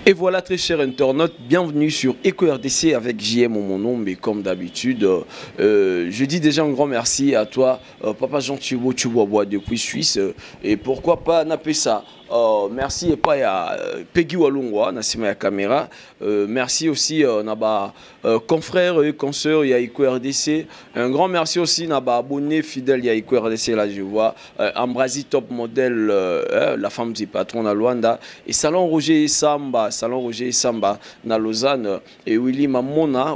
Et voilà, très chers internautes, bienvenue sur EcoRDC avec JM mon nom, mais comme d'habitude, je dis déjà un grand merci à toi, Papa Jean Thibault Tchoubois depuis Suisse, et pourquoi pas napper ça. Merci et pas à Peggy Walungwa, Nassima ya caméra. Merci aussi à confrères et consoeurs y a EcoRDC. Un grand merci aussi à abonné fidèle y a EcoRDC là je vois. Ambrasi top modèle, la femme du patron à Luanda et Salon Roger Samba na Lausanne et Willy Mamona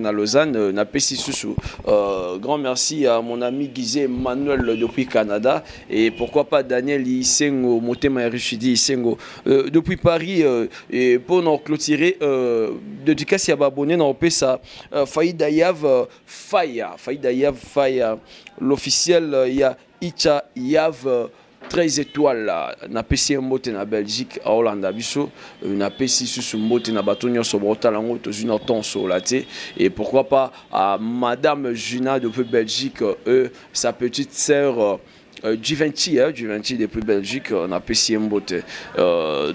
na Lausanne na Pessi Soussou. Grand merci à mon ami Guizé Manuel depuis Canada et pourquoi pas Daniel Isengo Motema Richidi Isengo depuis Paris et pour nous clôturer dédicace à abonné dans Pesa Faïda Yav Faya l'officiel il y a Icha Yav 13 étoiles na PC mbote na Belgique à Hollande biso na PC sous mbote na batonyo so brotalango to une tenso là et pourquoi pas à madame Juna depuis Belgique sa petite sœur Givenchy depuis Belgique, on a PC Mbote.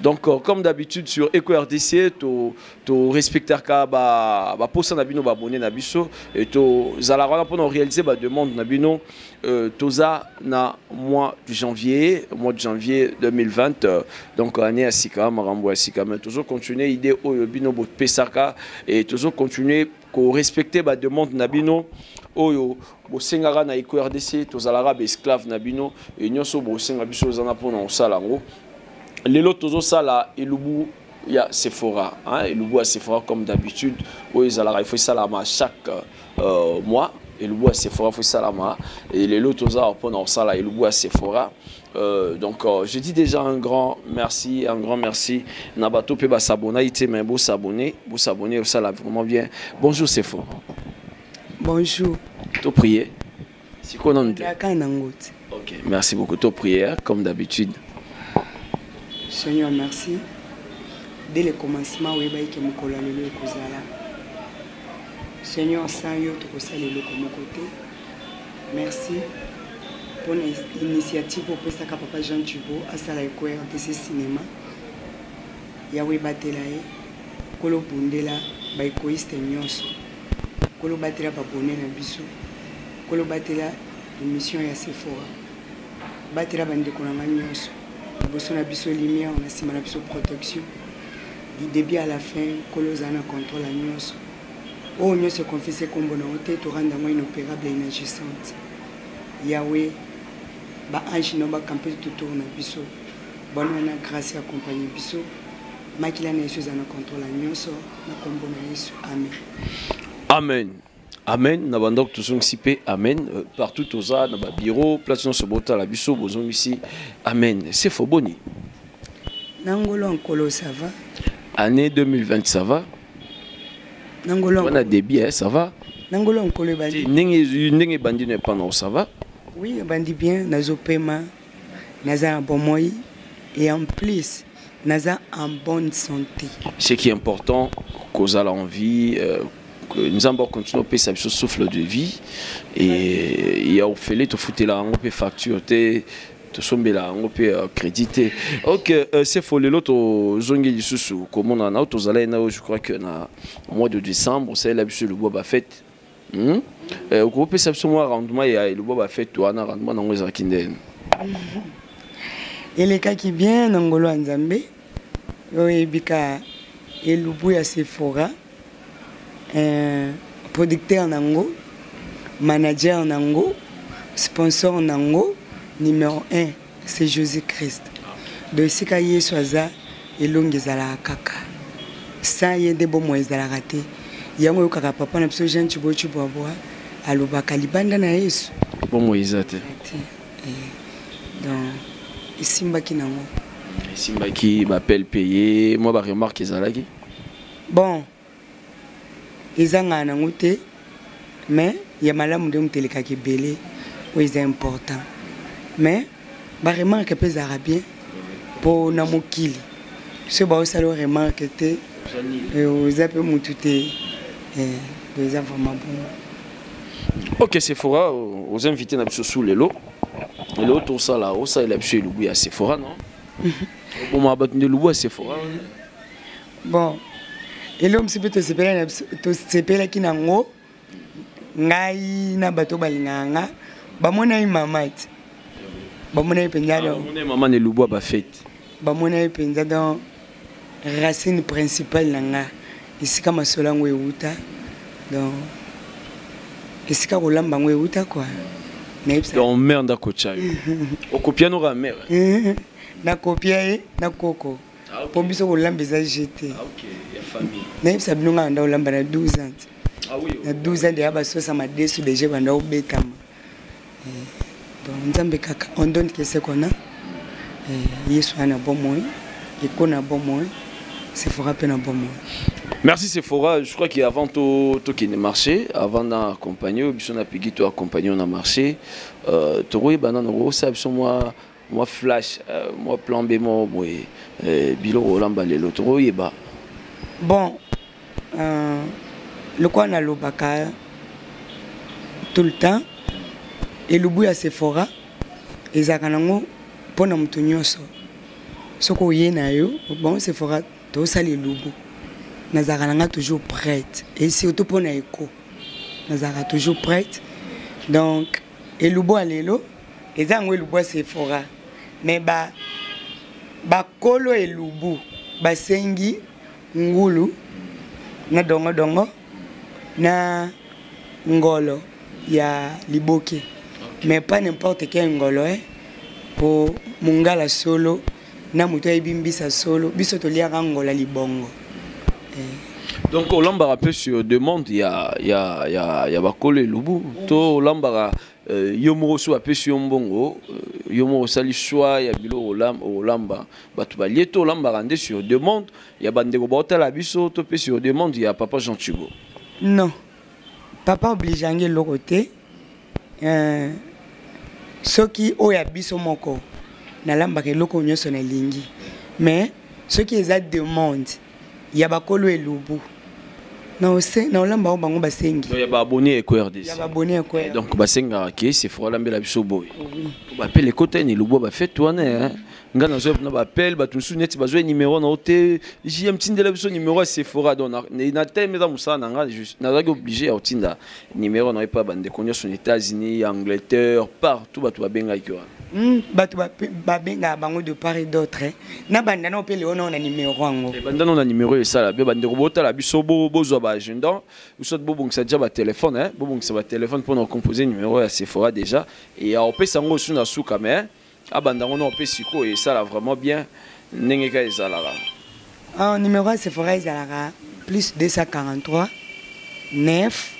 Donc, comme d'habitude sur EcoRDC, tu respectes ba posa nabino ba abonné nabiso et tu zalara pour réaliser ba demande nabino toza na mois de janvier 2020 donc année à Sika marambo à Sika mais toujours continuer idée au bino bot pesaka et toujours continuer ko respecter ba demande nabino oyo bosengaka na EcoRDC tozalara ba esclave nabino et nyonso bosenga biso zana pona osalango lelo tozo sala elubu ya Sephora hein elubu à Sephora comme d'habitude oyo zalara il faut salama chaque mois elubu à Sephora faut salama et lelo toza pona osala elubu à Sephora. Donc je dis déjà un grand merci Nabato pe ba s'abonner ité mais beau s'abonner ça là vraiment bien. Bonjour Sephora. Bonjour. Tu prier. Si qu'on en dit. Ok, merci beaucoup. Tu prière comme d'habitude. Seigneur, merci. Dès le commencement, oui, bah, que mon collègue le kozala. Seigneur, sans yo, tu peux saluer le comme côté. Merci pour l'initiative au Pestaka Papa Jean Thibault à Sala EcoRDC cinéma. Yahweh batelae, kolo bundela, ba égoïste nyonso. Kolo batela ba bonne na biso. Kolo batela émission ya Sephora. Batela bande konanga nyonso. Boso na biso lumière, on a sima na biso protection. Du début à la fin, kolo zana contrôle la nyonso. Oh nyonso confessé kombo na ote to rendre moi inopérable et inagissante. Yahweh ba ange no ba camper tout tour na biso. Bonne na grâce accompagner biso. Makila na Yesu zana contrôle la nyonso na kombo na Yesu. Amen. Amen. Amen. Nabandok tous sipe. Amen. Partout aux dans le bureau, place dans ce bota la biso bozong ici. Amen. C'est faux boni. Nangolo Nkolo ça va? Année 2020 ça va? Nangolo. On a débit ça va? Nangolo Nkolo bandi. N'enge bandi ne pas non ça va? Oui, bandi bien. Nazo paiement. Naza en bon moyen et en plus naza en bonne santé. Ce qui est important, cause à l'envie. Nous avons continué à payer sa souffle de vie et il y a au fait tout foutre là on peut facturer tout somber là on peut créditer. Ok c'est faux les autres zongi du sous comme on a autre je crois que na au mois de décembre c'est là le bois fête au peut ça mois rendement il y a le bois fête toi na rendement dans les akinden et les cas qui bien ngolo nzambe yo ebika elubu ya Sephora producteur nango, manager nango, sponsor nango, numéro 1, c'est Jésus-Christ. De sika yeswaza elongezala kaka. Sans yende bo moezala raté. Yango yokaka papa na biso Jean Thibault Tchoubois alobaka libanda na Yesu. Bon moezate. Donc isimbaki nango. Isimbaki m'appelle payer, moi ba remarque ezalaki. Bon. Ezanga na ngote mais ya malamu de muteleka ki belé ou c'est important mais ba remarque pe za bien pour na mokili ce ba osalo remarque te aux appels mutute des vraiment bon. Ok Sephora aux invités na biso sous lelo tout ça là ça il a biso lubu ya Sephora non bon ma bat de lubu à Sephora Bon, et l'homme se peut te séparer qui n'a pas ngai na bato balinganga ba mona mama ti ba mona penza do maman ne lubo ba fête ba mona penza dans racine principale nanga ici kama solango euta donc ici ka kolamba ngo euta quoi donc mère ndako chayo o copia no ga mère na copia na koko pour biso kolamba za jeté OK ya famille na ça bino nga nda kolamba na 12 ans. Ah oui. Na 12 ans de yaba so ça m'a déçu déjà banda obetama. Bon nzambe kaka on donne que c'est qu'on a. Yesu ana bon moy, ikona bon moy, Sephora pe na bon moy. Merci Sephora, je crois qu'avant to qui ne marché, avant d'accompagner, biso na pigi to accompagner on a marché. To roy banana ro ça biso moi flash, moi plan B moi boy bilo rolamba lelo to roy ba. Bon le quoi na lobaka tout le temps et le bout à Sephora ezakanango pona mutu nyonso soko yena yo bon Sephora to sali lubu nazakananga toujours prête et surtout pona eko nazaka toujours prête donc et lubu alelo ezango lubu à Sephora mais ba kolo et lubu basengi ngulu na dongo na ngolo ya liboke mais pas n'importe quel ngolo pour mungala solo na muto ebimbisa solo biso to liaka ngola libongo donc olambara peu sur demande il y a bakolo lubu to olambara yomo so apé sur mbongo yomo sali choix ya bilo olamba batu balie to olambara ndé sur demande il y a bandeko bota la biso to pe sur demande il y a papa Jean Thugo. Non, papa oblige à le côté. Ceux qui ont habité mon corps, na lamba ke loko nyoso na lingi. Mais ceux qui les demandent, il y a bakolo et lubu. Non, c'est na lamba bango basengi. Il y a ba abonné ko RDC. Il y a ba abonné ko. Donc basenga ke c'est fora lamba la biso boy. Ba appelle les côtés ni lubu ba fait tourner hein. Ngana zo na ba appelle ba tunsu net ba zo numéro na hotel. JM tindela biso numéro c'est fora donc na teme za musana nga juste na zaki obligé à otinda numéro na pas bande konyo sur les États-Unis, Angleterre, partout ba to ba benga ki wana. Bato ba benga bango de part et d'autre. Na banda na opele ona na numéro ngo. Et banda na numéro et ça la be bande robota la biso bozo ba agenda. Ou soit bobong ça déjà ba téléphone hein. Bobong ça ba téléphone pour nous composer numéro à Sephora déjà et à opé sango sur na souka mais abandango na opé siko et ça là vraiment bien nengeka ezalara. Ah numéro à Sephora ezalara plus 243 9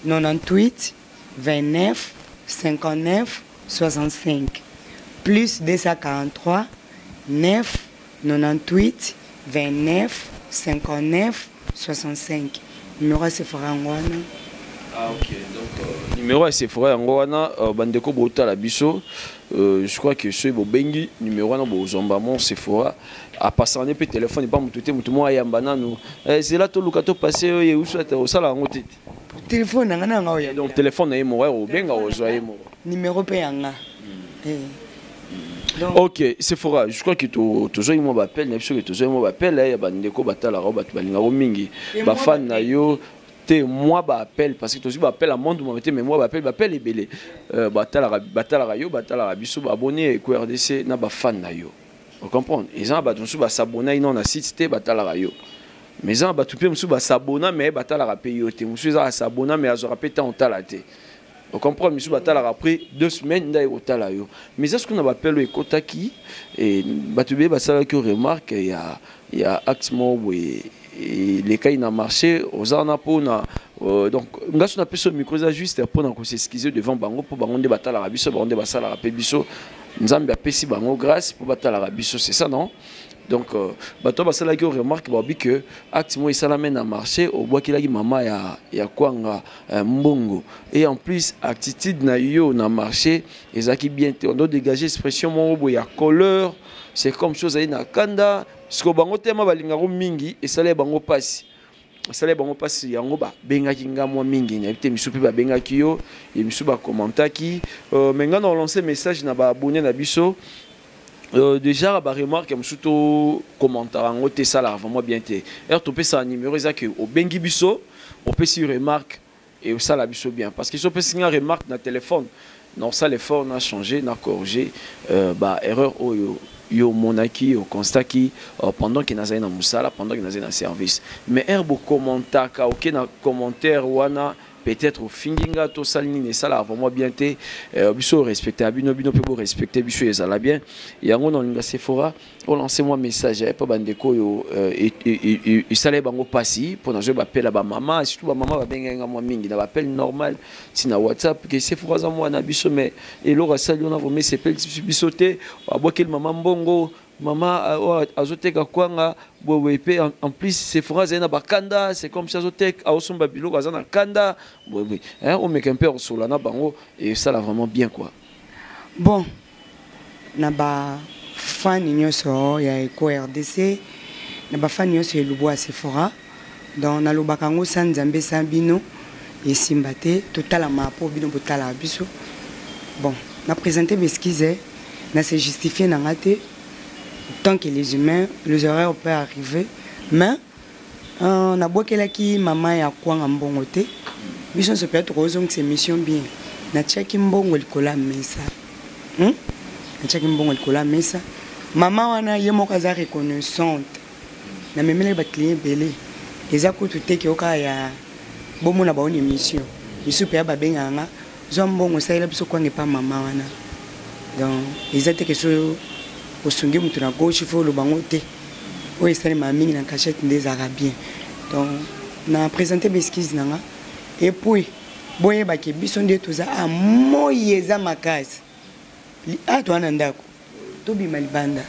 98 29 59 65 plus 243 9 98 29 59 65 numéro à Sephora ngwana. Ah ok donc numéro à Sephora ngwana bandeko bota la biso je crois que ceux bobengi numéro na bozomba mon Sephora a passer un peu téléphone pas mututé mutu mo ayambana no c'est là to luka to passer et où soit au sala ngotete téléphone ngana nga oya donc téléphone na mo o benga o zoye mo numéro pe yanga ok Sephora je crois que to zoye mo ba appel na biso que to zoye mo ba appel ya bandeko batala ro batu balinga ro mingi ba fan na yo moi ba appel parce que aussi ba appel à monde mais moi ba appel et belé batala rayo batala biso ba abonné ko RDC na ba fan na yo vous comprenez ils ont ba tunsu ba s'abonner ils na site té batala rayo mais en ba tout pe musu ba s'abonner mais batala ra payer té musu za s'abonner mais azora pété en talaté vous comprenez musu batala après 2 semaines ndai otala yo mais est-ce qu'on a appel au kotaki et batube ba sala que remarque il y a Axmo et les cas il n'a marché aux arnapona donc ngaso na peso micro za juste pour na s'excuser devant bango pour bango de batala rabiso bango de basala rapé biso nzambe apesi bango grâce pour batala rabiso c'est ça non donc bato basala qui remarque babi que acte moi ça l'amène à marché au bois qu'il a mama ya kwanga mbongo et en plus attitude na yo na marché ezaki bien on doit dégager expression mo ya couleur c'est comme chose à na kanda ce que bango tema balinga ro mingi et ça les bango passe ça bango passe yango ba benga kinga mo mingi na bité misu pe ba benga kiyo et misu ba commenta ki menga na lancer message na ba abonné na biso déjà bah remarque am surtout commentaire en haut ça là vraiment bien té er to pesa numéro ça que au bengi biso on peut si remarque et ça la biso bien parce que so peut signer remarque na téléphone non ça l'effort a changé n'a corrigé bah erreur yo monaki au constat qui pendant qu'il n'a na musala pendant qu'il n'a na service mais beau commentaire ka aucun commentaire wana peut-être au finginga to salini ça là vraiment bien té biso respecter abino bino peut respecter biso et ça là bien yango non linga Sephora on lancer moi message pas bandeko yo et ça les bango passi pour na je m'appelle ba maman surtout ba maman ba benga moi mingi na appel normal si na WhatsApp que Sephora za moi na biso mais et lora sali on a vraiment s'appelle biso té abokel maman mbongo maman azoteka kwanga bowepe en plus Sephora zena bakanda c'est comme si azotek aosomba biloko azana kanda oui hein on met un peu sur la bango et ça là vraiment bien quoi bon na ba fan nyonso ya Eko RDC na ba fan nyonso ya Lubo Sephora donc na lobakango sanzambe sambino et simbate total ma po bino botala biso bon na présenter l'esquisse na se justifier na ngate tant que les humains, les erreurs peuvent arriver. Mais on a beaucoup qui maman ya quoi en bon côté. Mission se peut être raison que c'est mission bien. Na check mbongo likola mesa. Na check mbongo likola mesa. Maman wana yemo kaza reconnaissante. Na memele ba client belé. Eza ko tout que oka ya bomo na ba une mission. Biso pe ba benga nga. Zo mbongo sa ila biso kwa ngepa maman wana. Donc ezate que so osungi mutu na gauche faut le bango te o esali mamini na cachette des arabiens donc na présenter l'esquisse nanga et puis boye ba ke biso nde toza a moyeza makasi a to anandako to bi malibanda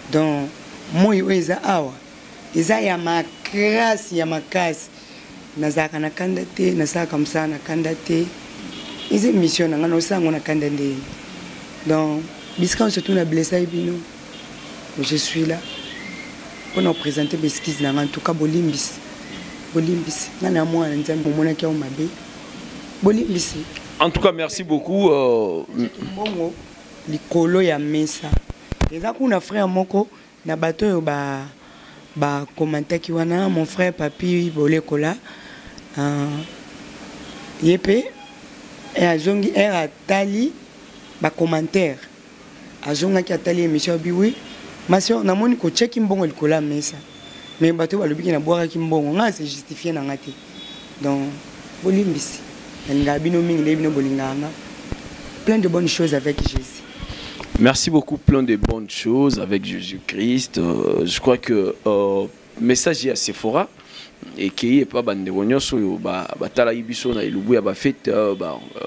donc moyi oeza awa eza ya makasi nazaka na kanda te nasaka comme ça na kanda te eze mission nanga no sango na kanda nde donc biscan surtout na blessé bino je suis là pour nous présenter l'esquisse en tout cas bolimbis nana moi nzambe mona kia mabe bolimbis en tout cas merci beaucoup bongo likolo ya mesa eza kuna frère moko na bato yo ba commentaire ki wana mon frère papi bolekola yepe et azongi era tali ba commentaire azonga ki atali émission biwi masio na moni ko check mbongo likola mesa mais bato balobiki na boira ki mbongo nga c'est justifié na ngati donc bolimbisi nga bino mingi le bino bolinganga plein de bonnes choses avec Jésus. Merci beaucoup, plein de bonnes choses avec Jésus-Christ. Je crois que message à Sephora et qui est pas bande sur batala ibiso na ilubu ya ba fête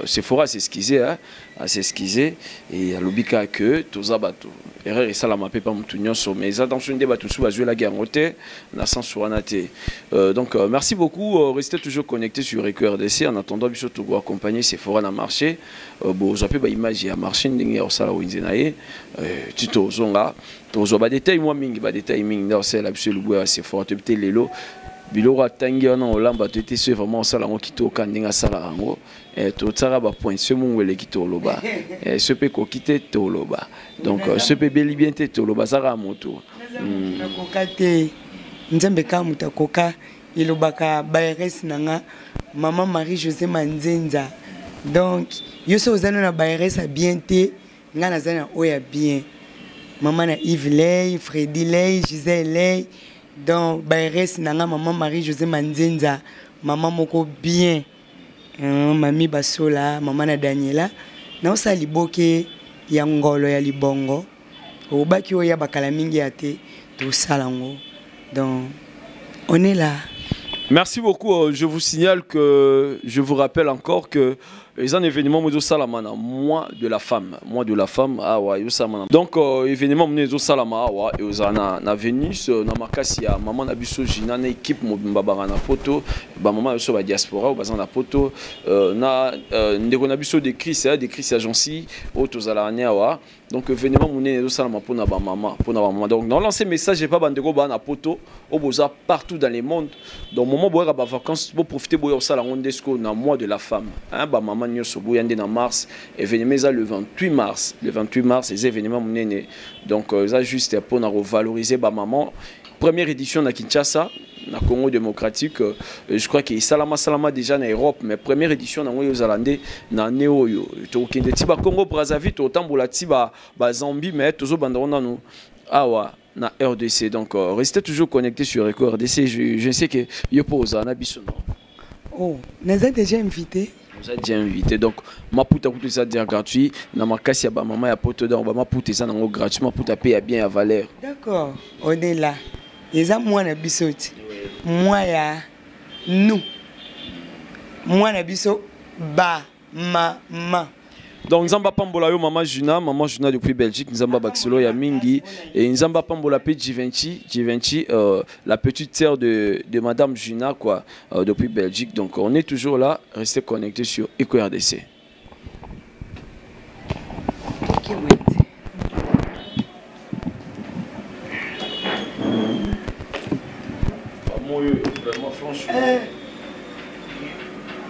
Sephora s'excuser à s'excuser et à l'obika que toza bato erreur et ça la mapé pas mutunyo so mais attention des bato sous jouer la guerre roté na sans souranaté donc merci beaucoup restez toujours connectés sur Eko RDC en attendant biso to go accompagner Sephora na marché bo zape ba image ya marché ndenge ya sala winzenaye tito zonga tozo ba détail moi mingi ba détail mingi na c'est la biso lubu ya Sephora te peut lelo biloko atangi wana olamba tote so vraiment osala yango kitoko ndenge asala yango totala ba point ce mongwele kitoloba ce pe kokite toloba donc ce pe beli bien te toloba saka moto kokate nzambe ka mutakoka ilobaka bayres nanga maman Marie José Manzenza donc yo so ozana na bayres a bien te ngana zana oya bien maman na Yves Ley Freddy Ley Gisèle Ley donc bayres nanga maman Marie José Manzenza maman moko bien mami basola maman na Daniela na osa liboke ya ngolo ya libongo obaki oya bakala mingi ate to salango donc on est là. Merci beaucoup. Je vous signale que je vous rappelle encore que les événements Mozo Salamana, mois de la femme, ah ouais, donc événement Mozo Salama, ah ouais, et aux na Vénus, na Makasia, maman Nabiso Gina, na équipe Mbabara na photo, bah maman sur la diaspora, au bazan na photo, na Ndego Nabiso des Chris agency, au Tozalania, donc événement monene ezosalama mpona bamama donc dans lancé message epa bandeko baa na poto oyo boza partout dans le monde donc moment boyaka bavacances boprofite boya osala yango nde sikoyo na mois de la femme bamama nyonso boya nde na mars événement eza le 28 mars eza événement monene donc eza juste mpona kovaloriser bamama première édition na Kinshasa na Congo démocratique je crois que salama déjà na Europe mais première édition na ngoyo zalande na neoyo to kende ti ba Congo Brazzaville to tambola ti ba Zambie mais tozo bandona nous awa na RDC donc restez toujours connectés sur Eco RDC je sais que yo posa na biso oh nous a déjà invité. Vous êtes déjà invité donc maputa kutu ça dire gratuit na makasi ya ba maman ya poto donc ba maputa ça nango gratuit maputa paye bien à valeur. D'accord, on est là. Les amis moi na bisoti. Moi ya nous. Moi na biso ba maman. Donc Nzamba Pambola yo maman Juna depuis Belgique, Nzamba Baxelo ya Mingi et Nzamba Pambola pe Givenchy la petite sœur de madame Juna quoi depuis Belgique. Donc on est toujours là, restez connectés sur Eco RDC.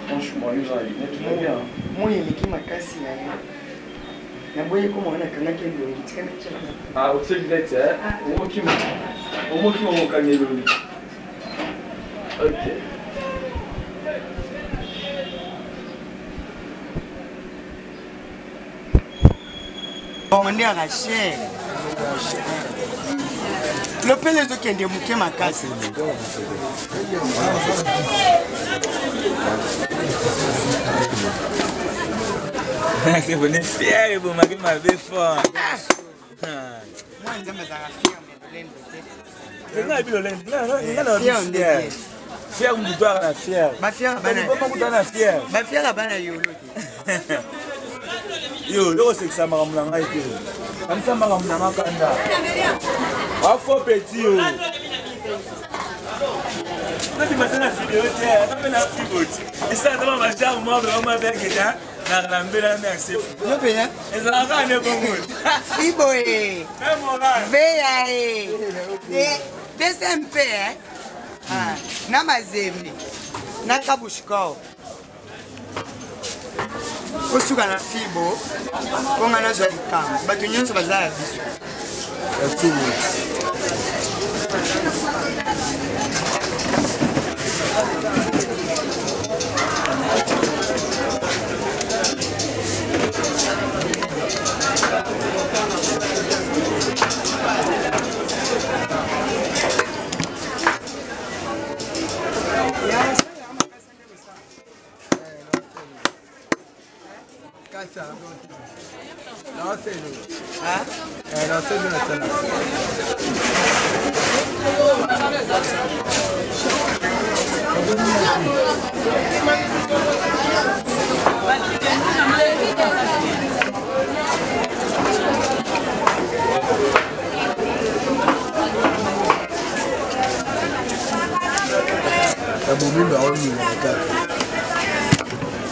Franchement, ils ont une bien. Moi, il y a qui m'a cassé. Je voyais comment on a connecté le ah, au truc d'être, hein? Au mot qui m'a gagné le lit. Ok. Bon, on est à la chaîne. Le père de qui est démouqué ma casse. C'est venu fier et vous m'avez fort. Moi, je me fier. Fier ou doit la fier. Ma fier, la fier. Ma fier à bana yolo. Yo, là c'est que ça m'a ramené à été. Comme ça m'a ramené à Kanda. Ah, faut petit yo. Quand tu m'as donné la vidéo, tu as la vidéo. Et ça, devant ma jambe, moi, vraiment, avec ça. Na mbela merci. Yo pena. Ezaka ne bongo. Iboe. Veya DSMP ah na mazembe. Na kabushiko. Osuka na fibo. Konga na zalika. Batu nyonso bazala biso.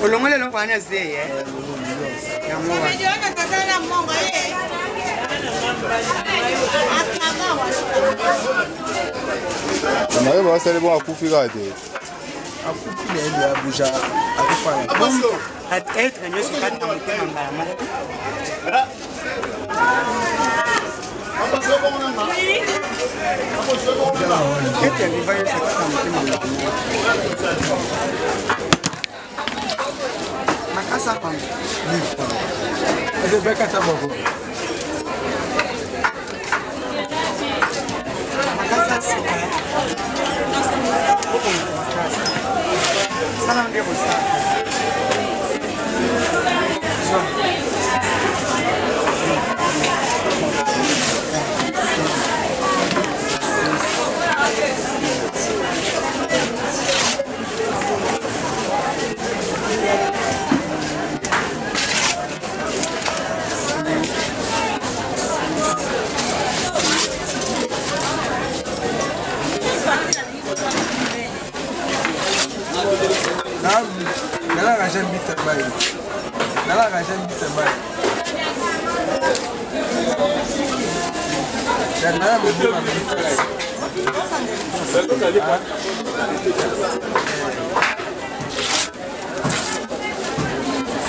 Olongole lo kwana zeye ya mwa ndiona tatana mongo Amaye basale bon akufika te. Akufile ndio abuja akufanya. Bongo atêtre nyoso kata mutema mbala. Makasa kwa Eze beka saboko. makasa sika. Makasa. Sana ndio bosa.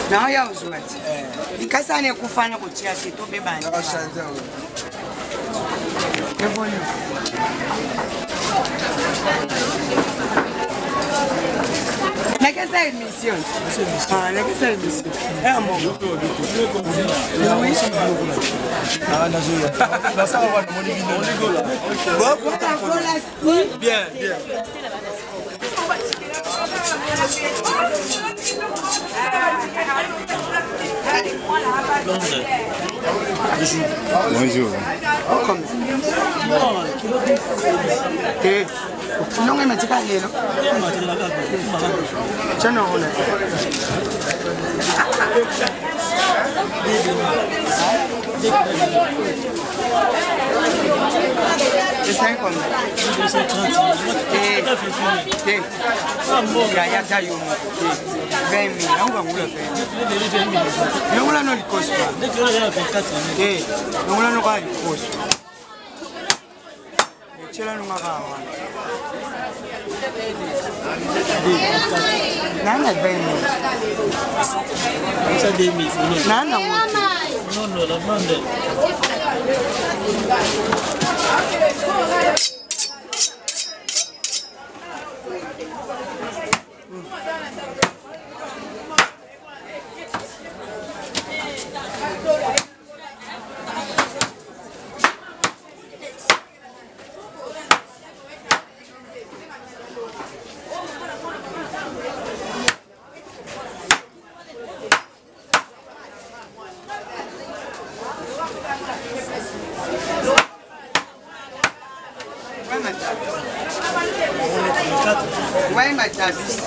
Não, eu uso, mas. Em casa nem kufanya kutia kitu bebani. Eu vou. Naquela emissão. Ah, naquela emissão. É amor. Bien, bien. Bonjour. Non è matica lelo. C'è no una. E sai come? Ya tayo mo. Vemi, non va mula fe. Non mula no likoso. Non mula no ka likoso. C'era non magava. Nana vemi. Ça demi. Nana. Non, la bande. Vai matar isso.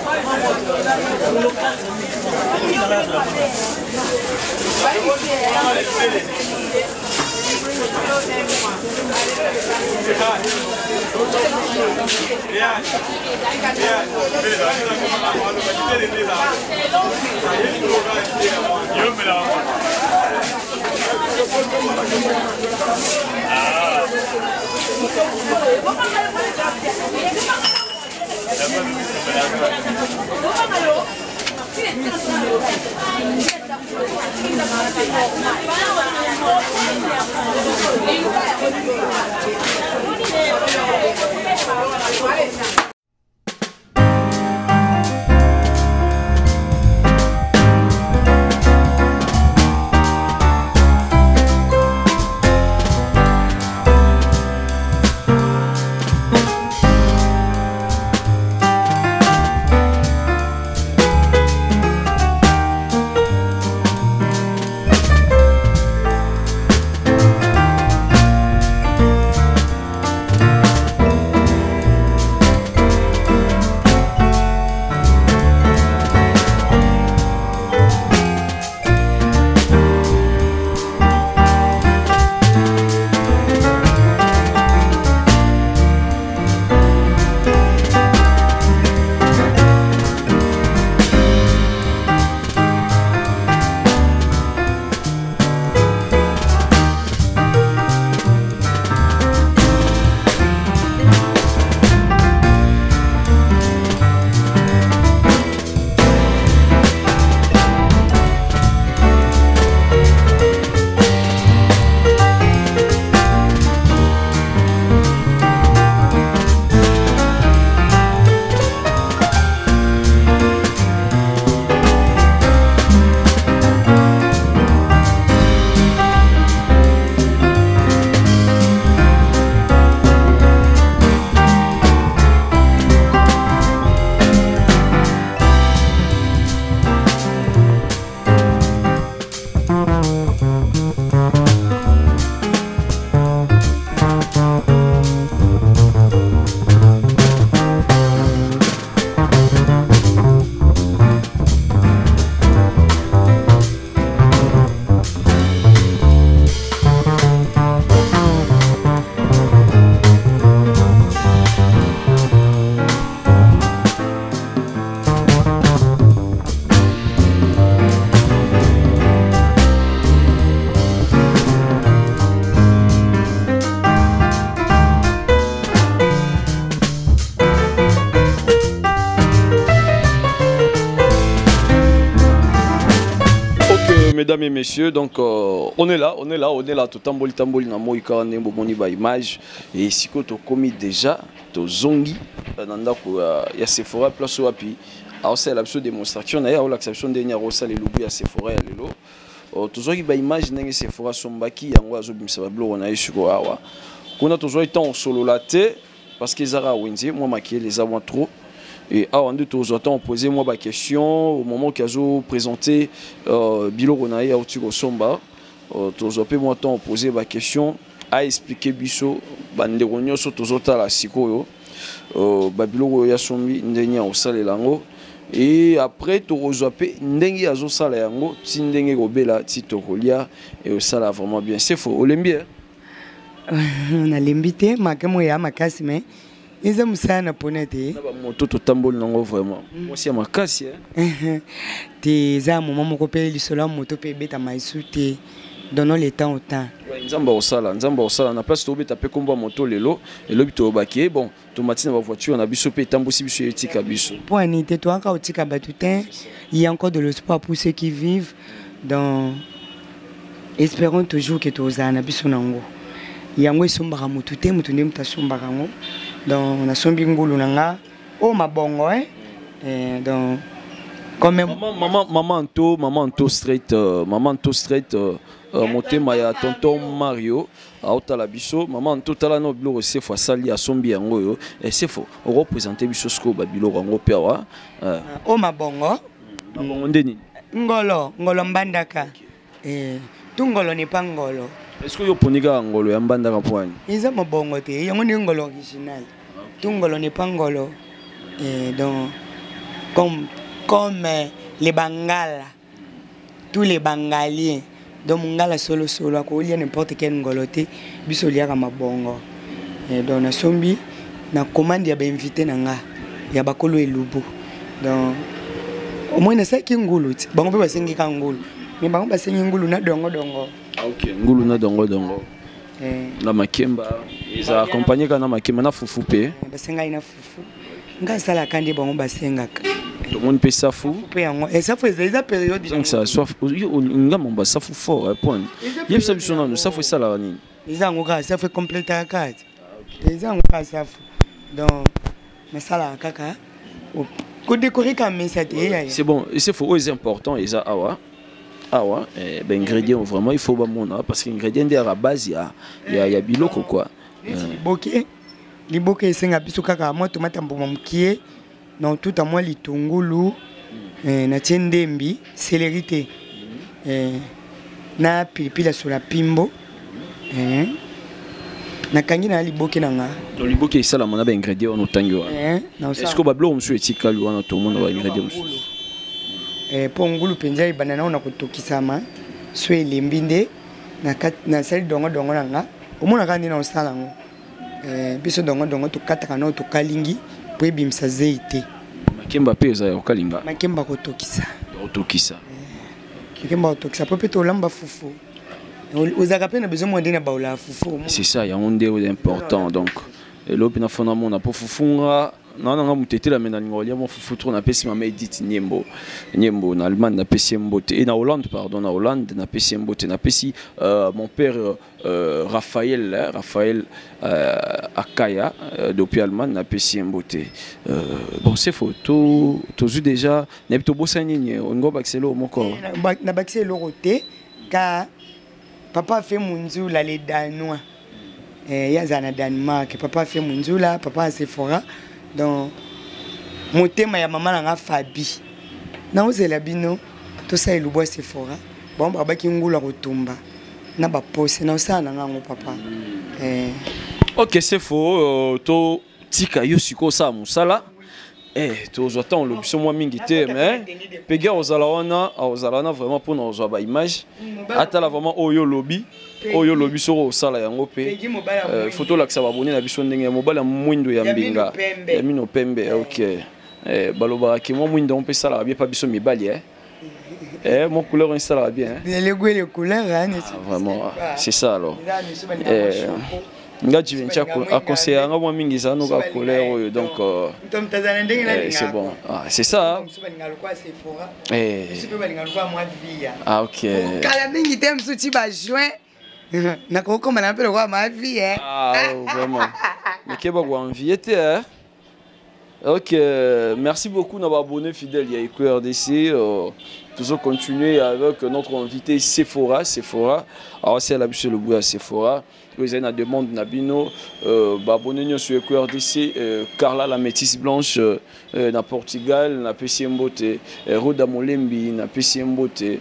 mesdames et messieurs, donc on est là, tout tamboli na moi ikane bomoni ba image et siko to komi déjà to zongi nanda ko ya Sephora place wapi alors c'est la démonstration na ya l'acception de nya rosa le lubu ya Sephora lelo to zongi ba image ndenge Sephora sombaki yango azobimisa ba blo na yesiko awa kuna to zongi temps solo la te parce que zara wenzi moi maquiller les avant trop. Et avant de tous autant poser moi ma question au moment qu'ils ont présenté Bilo Ronaï à Otiko Somba, tous autant moi temps poser ma question à expliquer biso bande réunion sur tous autant la sikoyo Bilo ya sombi ndenya au sale lango et après tous autant ndengi azo sale yango tindenge gobela titokolia et au sala vraiment bien c'est faux olembie on a l'invité makemo ya makasi mais ils aiment ça na ponete. Moto to tambol nango vraiment. Moi c'est makasi hein. Tes za moment moko pe lisolo moto pe beta maisute donnons le temps au temps. Nzamba osala na place to beta pe komba moto lelo et lobi to bakie bon to matina ba voiture na biso pe tambosi biso etika biso. Pour anité toi ka otika batutin, il y a encore de l'espoir pour ceux qui vivent dans espérons toujours que to za na biso nango. Yango esombaka motu te motu nde motu asombaka yango donc on a sombi ngulu nanga oh mabongo donc quand même maman to straight motema ya tonton Mario aotala biso maman to tala no biloko c'est fois sali asombi yango yo et c'est faux on représenter biso sko ba biloko yango pewa oh mabongo ndeni ngolo mbandaka tungolo n'est pas ngolo. Est-ce que vous pouvez ngolo ya mbandaka poani? Ils ont bongo te, yango ni ngolo original. Tungolo n'est pas ngolo. Et donc comme les Bangala, tous les Bangaliens, donc mungala solo ko lia n'importe quel ngolo te, biso lia ka mabongo. Et donc na sombi na commande ya ba invité nanga ya bakolo elubu. Donc au moins na saki ngulu ti, bango pe basengi ka ngulu. Mais bango basengi ngulu na dongo. Ok, ngulu na dongo. Na makemba, ils ont accompagné kana makemba na fufu pe. Basenga ina fufu. Nga sala kandi bango basenga. Tout le monde peut ça fou. Pe yango. Et ça fait des période. Donc ça soit nga mamba ça fou fort point. Yeb ça biso na ça fait ça la nini. Ils ont nga ça fait compléter la carte. Ils ont nga ça fou. Donc mais ça la kaka. Ko décorer comme ça c'est bon, c'est faux, c'est important et ça awa. Ah ouais, ben ingrédients vraiment il faut pas mon parce que ingrédients de la base il y a biloko quoi. Liboke senga biso kaka moi tomate mboma mkie na tout à moi litungulu na tiendembi célérité na pilipili sur la pimbo na kangi na liboke nanga. Donc liboke ça la mona ben ingrédients on tango. Est-ce que bablo monsieur etika luana tout le monde va ingrédients. Pour ngulu penza banana on a kutokisama so elembinde na sali dongo nanga omona kandi na osala ngo biso dongo to kataka na to kalingi po ebimisa zeite makemba peza ya okalinga makemba kotokisa po peto lamba fufu ozaka pe na besoin mo ndena baola fufu c'est ça ya onde important donc elopi na fona mona po fufunga non mutete la mena ngolia mo fufu trop na pesi mama Edith nyembo na Allemagne na pesi mbote et na Hollande pardon na Hollande na pesi mbote na pesi mon père Raphaël Akaya depuis Allemagne na pesi mbote bon c'est faux to zu déjà nebto bosani ngo baxelo moko na baxelo roté ka papa fait munzula les danois yazana Danemark papa fait munzula papa Sephora. Donc motema ya mama nanga Fabi na ozela bino to sa elubo Sephora bon baba ki ngula kotumba na ba pose na osana nanga papa OK c'est faux to tika yo siko sa musala to zotan lo biso moi mingi te mais pega ozala wana vraiment pour na ozwa ba image atala vraiment oyo lobi soro osala yango pe photo la ksa babone na biso ndenge mobala mwindo ya mbinga ya mino pembe OK baloba ki mo mwindo on peut sala bien pas biso mibali mon couleur on sala bien les couleurs vraiment c'est ça alors nga Givenchy a conseillé à moi mingi ça nous a colère donc c'est bon. Ah, c'est ça. Ah ok. Kala mingi tem suti ba juin. Na ko comme na pelo kwa ma vie hein. Ah vraiment. Mais que ba envie hein. Ok, merci beaucoup d'avoir abonné fidèle à EcoRDC. Toujours continuer avec notre invité Sephora. Alors c'est la bouche le bout à Sephora. Vous avez une demande Nabino. Abonnez-vous sur EcoRDC. Carla la métisse blanche na Portugal, na PCMbote, Roda Molembi, na PCMbote,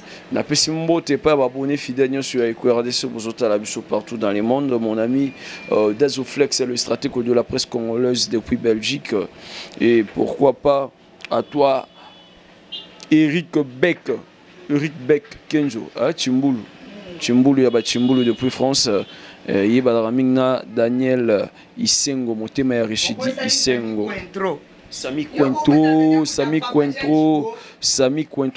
pas abonné fidèle sur EcoRDC. Vous autres la bouche partout dans le monde. Mon ami Dazoflex, le stratège de la presse congolaise depuis Belgique. Et pourquoi pas à toi, Eric Beck Kenzo, Chimbulu, Chimbulu depuis France, Yebadaramina, Daniel Isengo, Motema Yarishidi Isengo, Sami Cointro,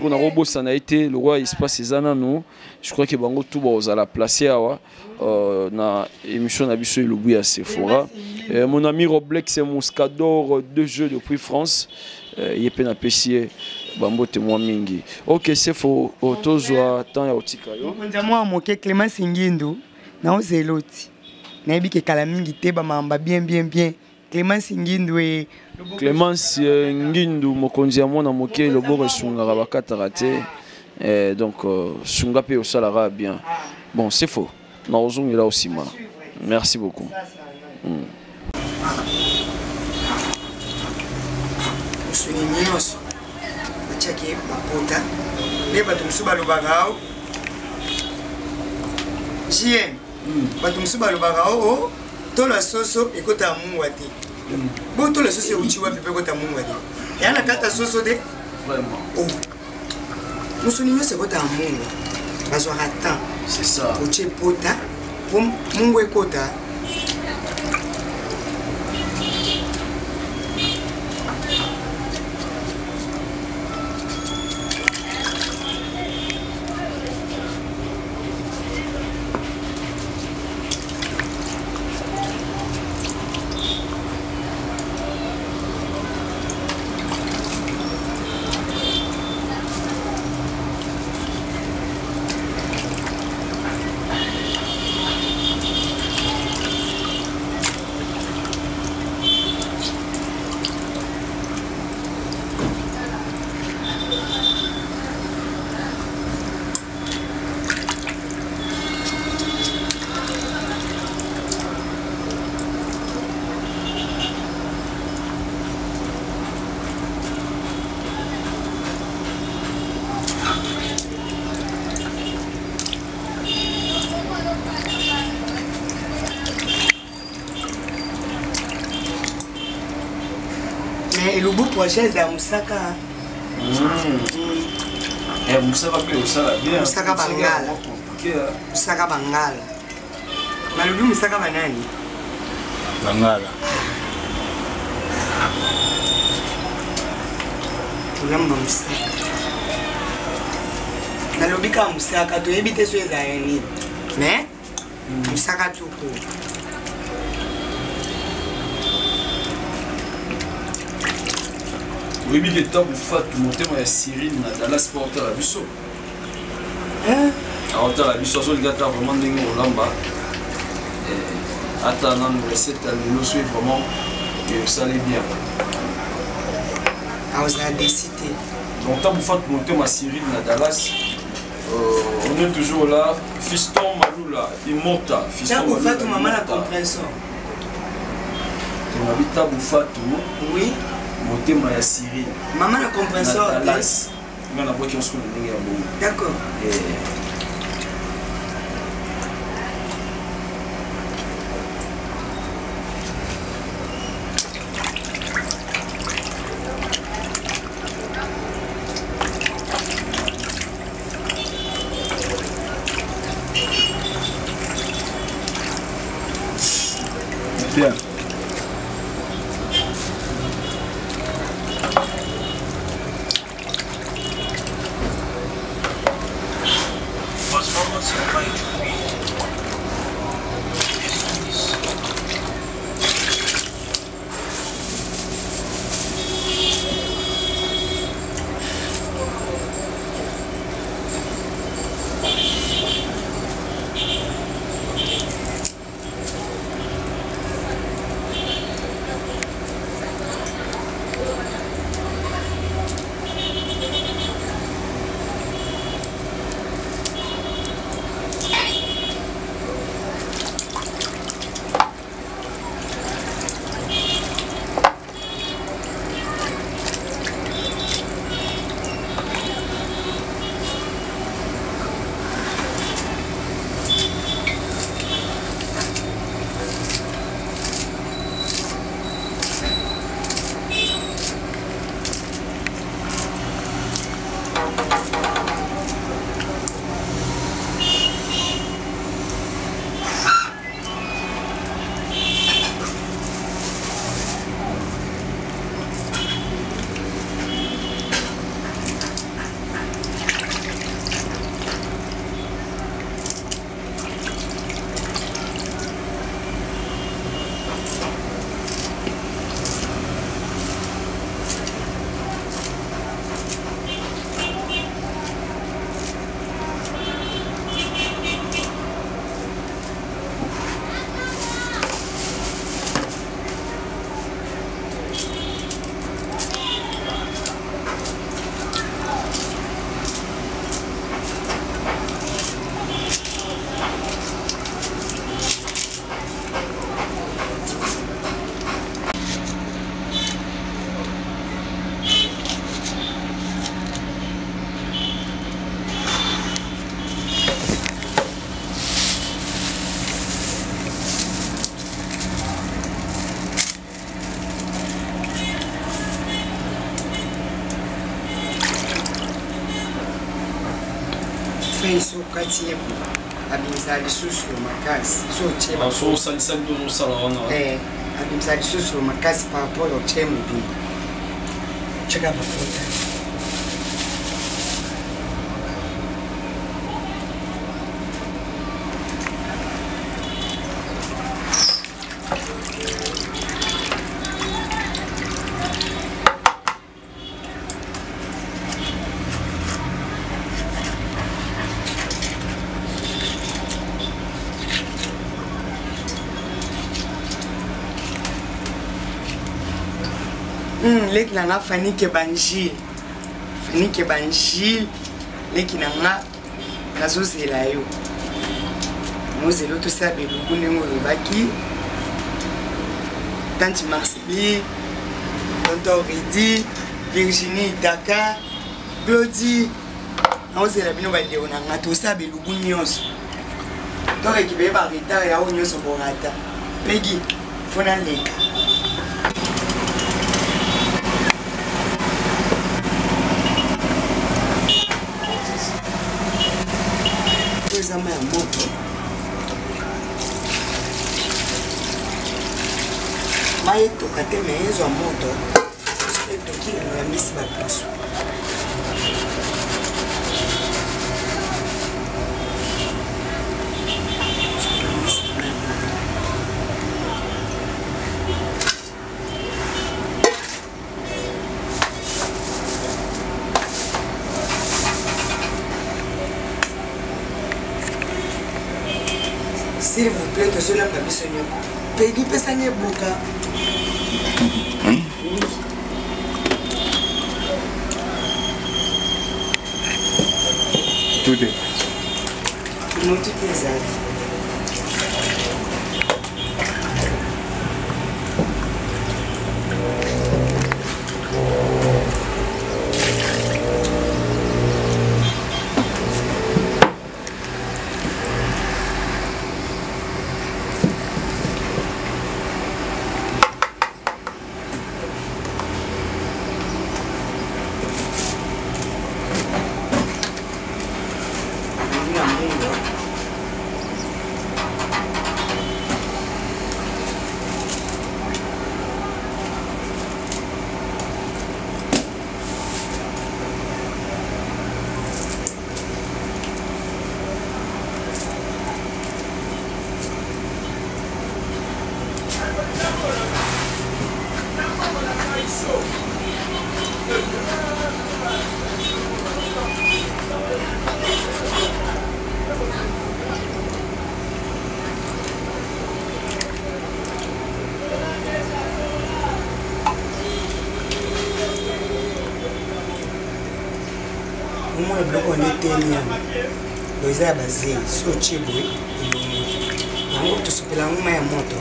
na Robo, ça a été le roi espace ces années, je crois que Bango Touba aux à la placer na émission Nabiso et le Bouya Sephora. Mon ami Roblex, c'est mon scador de jeux depuis France. Il est na pessier bambo témoin mingi. Ok, c'est faux. Autozoa tant ya otika yo. Moi moke Clément Singindu na ozeloti. Na yebi ke kala mingi te ba mamba bien. Clément Singindu et Clément Singindu mokonzi ya mona moke loboko sunga bakatara te. Donc sunga pe osalara bien. Bon, c'est faux. Na ozongi là aussi ma. Merci beaucoup. Nyonso achaki mapota ne bato musu balobaka jien bato musu balobaka o tola soso ekota mungwa te bo tola soso euti wapi pe ekota mungwa te ya na kata soso de Vraiment. Oh musu nyonso ekota mungwa bazwaka temps C'est ça. otie pota po mungwa ekota. Et le beau projet c'est à Moussaka. Et Moussaka peut aussi la bien. Moussaka Bangala. Moussaka Bangala. Mais le Moussaka Banani. Bangala. Tulamba Moussaka. Na lobika Moussaka to ebite so ezayeni. Mais Moussaka tout court. Oui, mais les temps où Fatou monter moi Cyril na Dallas porter la biso. Alors t'as la biso sur le gars vraiment dingue au lamba. Attends non recette le suit vraiment et ça allait bien. Ah vous avez décidé. Donc t'as Fatou monter moi Cyril na Dallas. On est toujours là, fiston Maloula, immorta, fiston Maloula. T'as Fatou maman la compréhension. On habite à Fatou. Oui. Motema ya Cyril. Maman la compréhension. Dallas. On a boire qui on se connaît bien. D'accord. Bien. feuille so kati ye abimisa lisusu makasi so cheba so salisa ndo sala wana abimisa lisusu makasi par rapport au chemo bi cheka mafuta leki nanga Fanike Banjil leki nanga nazozela yo mozelo tosala beluku ndenge olobaki Tante Marcelie Tonton Ridi Virginie Itaka Glody naozela bino badeo nanga tosala beluku nyonso toreki beye baretard yao nyonso borata pegi fona leka zama ya moto mai toka te mezo moto sile toki ya misi bapusu s'il vous plaît, que cela m'a mis ce nom. Peggy Pessanier Bouka. Tout est. Non, tout est ça. Moi le bloc on était niam. Doza basé so chibwe. On to sopela ngoma ya moto.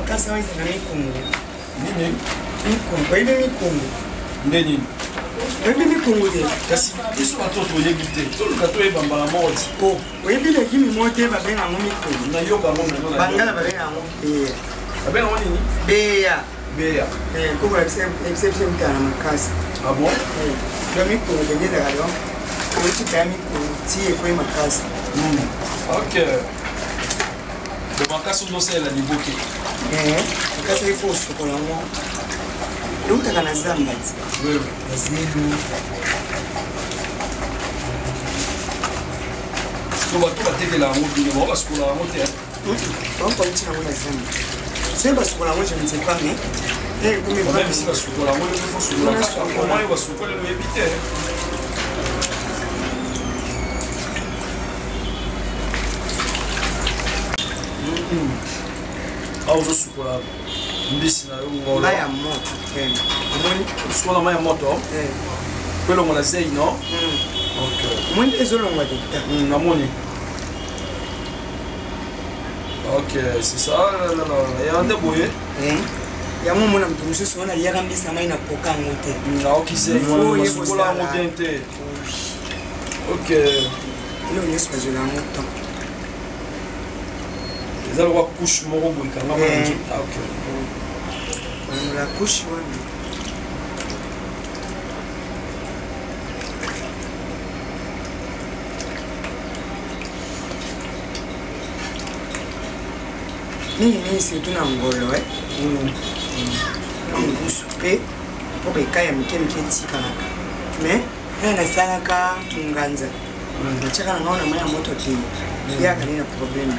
makasi awa ezala mikungu. Nini? Mikungu, oyebi mikungu. Nde nini? Oyebi mikungu te. Kasi biso bato toyebi te. Toluka toyeba mbala moko ti. Oh, oyebi legimi mo te babenga yango mikungu. Nayoka ngo meno na. Bangala babenga yango beya. Babenga ngo nini? Beya. Beya. Koko exception mutana makasi. Ah bon? Lo mikungu bengezaka lo. Oyetika ya mikungu ti ekoyi makasi. Ok. Makasi ozosalela liboke. Makasi oyo fo osokola yango. Eutaka na zamba ti. Na zelu. Siko bato batekela yango bino bao basukola yango te. Bakoki nango na zamba. Soki basukola yango je ne sais pas mais ekomi même si basukola yango ndenge fo sukola kaka koma yo basukole noyebi te. Ozosukola mbisi na yo ngolo. Mai ya moto. Omoni osukola mai ya moto. Po elongola zei no. Ok. Omoni ezolongwa te ta. Namoni. Ok, c'est ça. Yande boye. Yango mona mutu mosusu wana aliaka mbisi ya mai na poka yango te. Naokise basukola yango bien te. Ok. Elo nyonso bazwela yango temps. Eza lokwa couche moko boye kanga mwana nzoto. Ok. La couche wana. Nini surtout na ngolo ngusu mpe mpo ekai ya mike mike etikalaka mais oyo nasalaka nganza atiaka na ngao na mai ya moto te yaka nini na problème.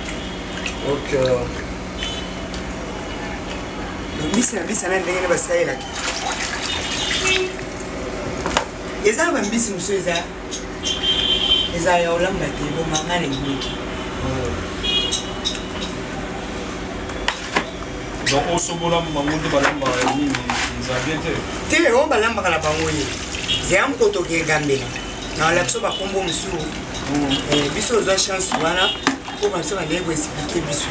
Ok. mbisi na mbisi na ndenge nde basalelaki eza na bambisi mosusu eza ya olamba te bomanga na ebuki. Donc osobola bango nde balambaka nini eza bien te. Te oyo balambaka na bango ye zeya mokotoki egambela na olakiso bakombo mosusu biso ozwa chance wana mpo bamiso bandenge koexplike biso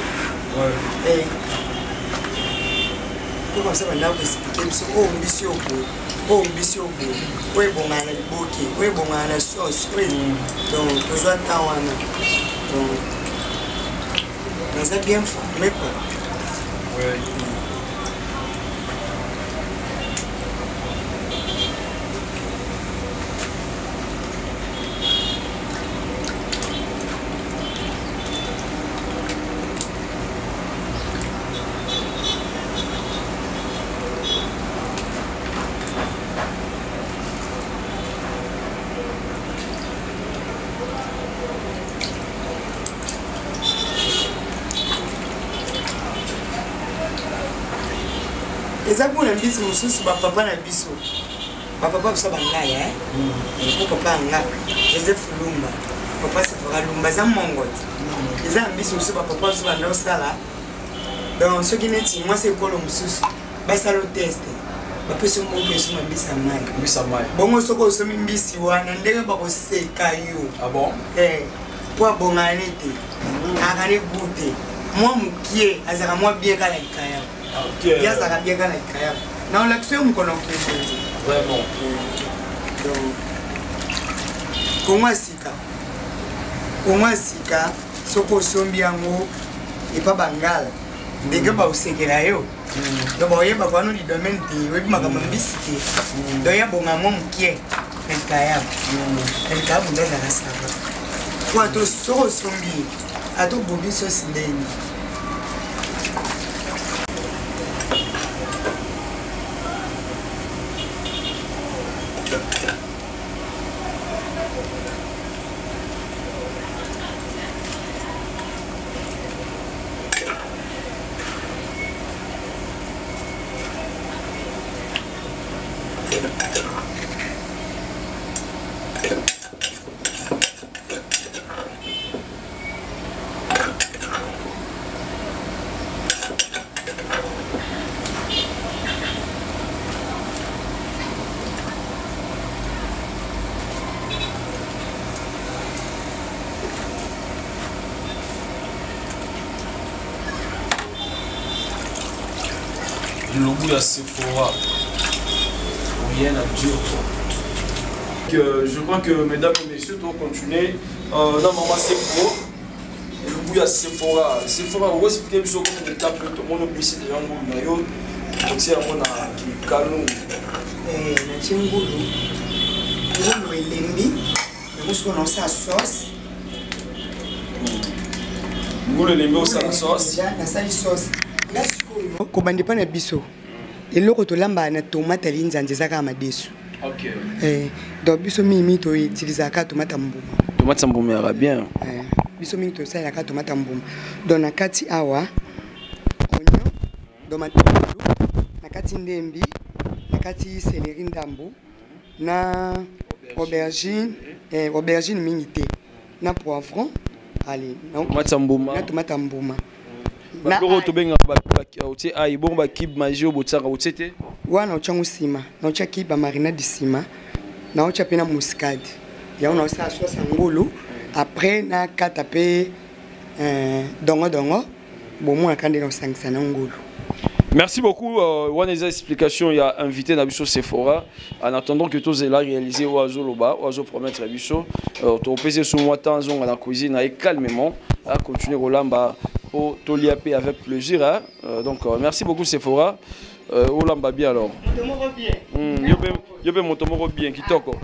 mpo bamiso bandanga koexplike biso oyo mbisi oboye oyo mbisi oboye oyo ebongana na liboke oyo ebongana na sauce donc tozwa temps wana donc naza bien formé quoi. eza kuna mbisi mosusu bapapa na biso bapapa biso bangaya po papa anga Joseph Lumba papa Sefora Lumba za mongoti eza mbisi mosusu bapapa biso banda osala donc soki neti mwasi ekolo mosusu basala teste bapesi moto esu mbisa mai bongo soko osomi mbisi wana ndenge bakoseka yo po abongana te akani gute mwa mokie azaka mwa bien kala likaya yazaka bien kala likaya na olakisi yo mokono okebonzi vraiment kongo sika soko osombi yango epa bangala ndenge baosekela yo donc baoyeba kwano li domaine te oyebi makambo mbisi te donc yabonga mwa mokie na likaya bunda azala saka po ato soko osombi atobobi sosi ndeni Le logo à Sephora. Rien à dire. Je crois que mesdames et messieurs, on continuer. Dans Maman Sephora. Le logo à Sephora. Sephora, on va expliquer comment on tape tout le monde au PC de l'angle. On tient on a Kalou. Na Tchengulu. On est lembi. Nous on a sa sauce. Vous le lembi aussi la sauce. Na sa sauce. Là ko bande pa na biso. Eloko to lamba na tomate linzanze zaka madesu. OK. Donc biso mimi to utiliser ka tomate mbuma. Tomate mbuma ira bien. Biso mimi to sa ka tomate mbuma. Donc na kati awa oignon, tomate na kati ndembi, na kati céleri ndambu, na aubergine, aubergine mingi te, na poivron, allez, na tomate mbuma. Na loko to benga ba otie ai bon ba kib majio botsaka otete. Wana ochangu sima, na ocha kiba marinade sima, na ocha pena muscade. Ya ona osa sauce ngulu, après na kata pe dongo bomo na kande na sangisa na ngulu. Merci beaucoup. One des explications, il y a invité Nabiso Sephora. En attendant que tous aient réalisé Oiseau Loba, Oiseau promettre Nabiso, tu peux sur moi temps à la cuisine et calmement à continuer au lamba au toliapé avec plaisir. Hein? Donc merci beaucoup Sephora. Au lamba bien alors. Je vais monter mon bien qui toque.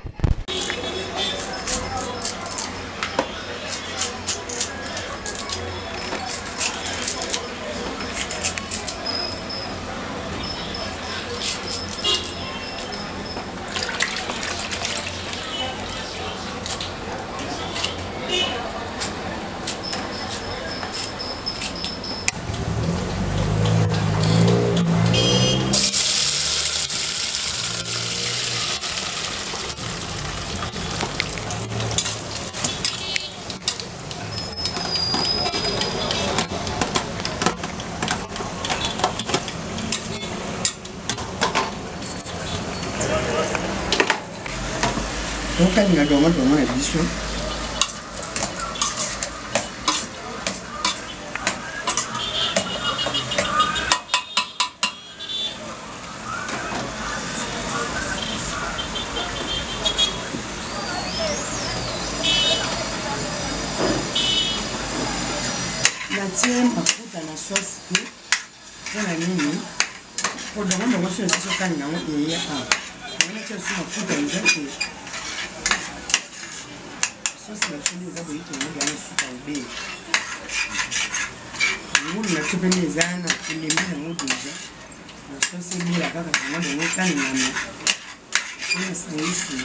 Donc il y a dongo na biso. Natie mafuta na sauce tu. Kuna nini? Kwa dongo sio sio kani na yeye hapa. Natia mafuta nzuri. Sauce la chili za boito ni gani super be. Ngulu na tupeni zana ile mbili mudu je. Na sauce bila kaka kama ndio kani nyama. Ni saisi.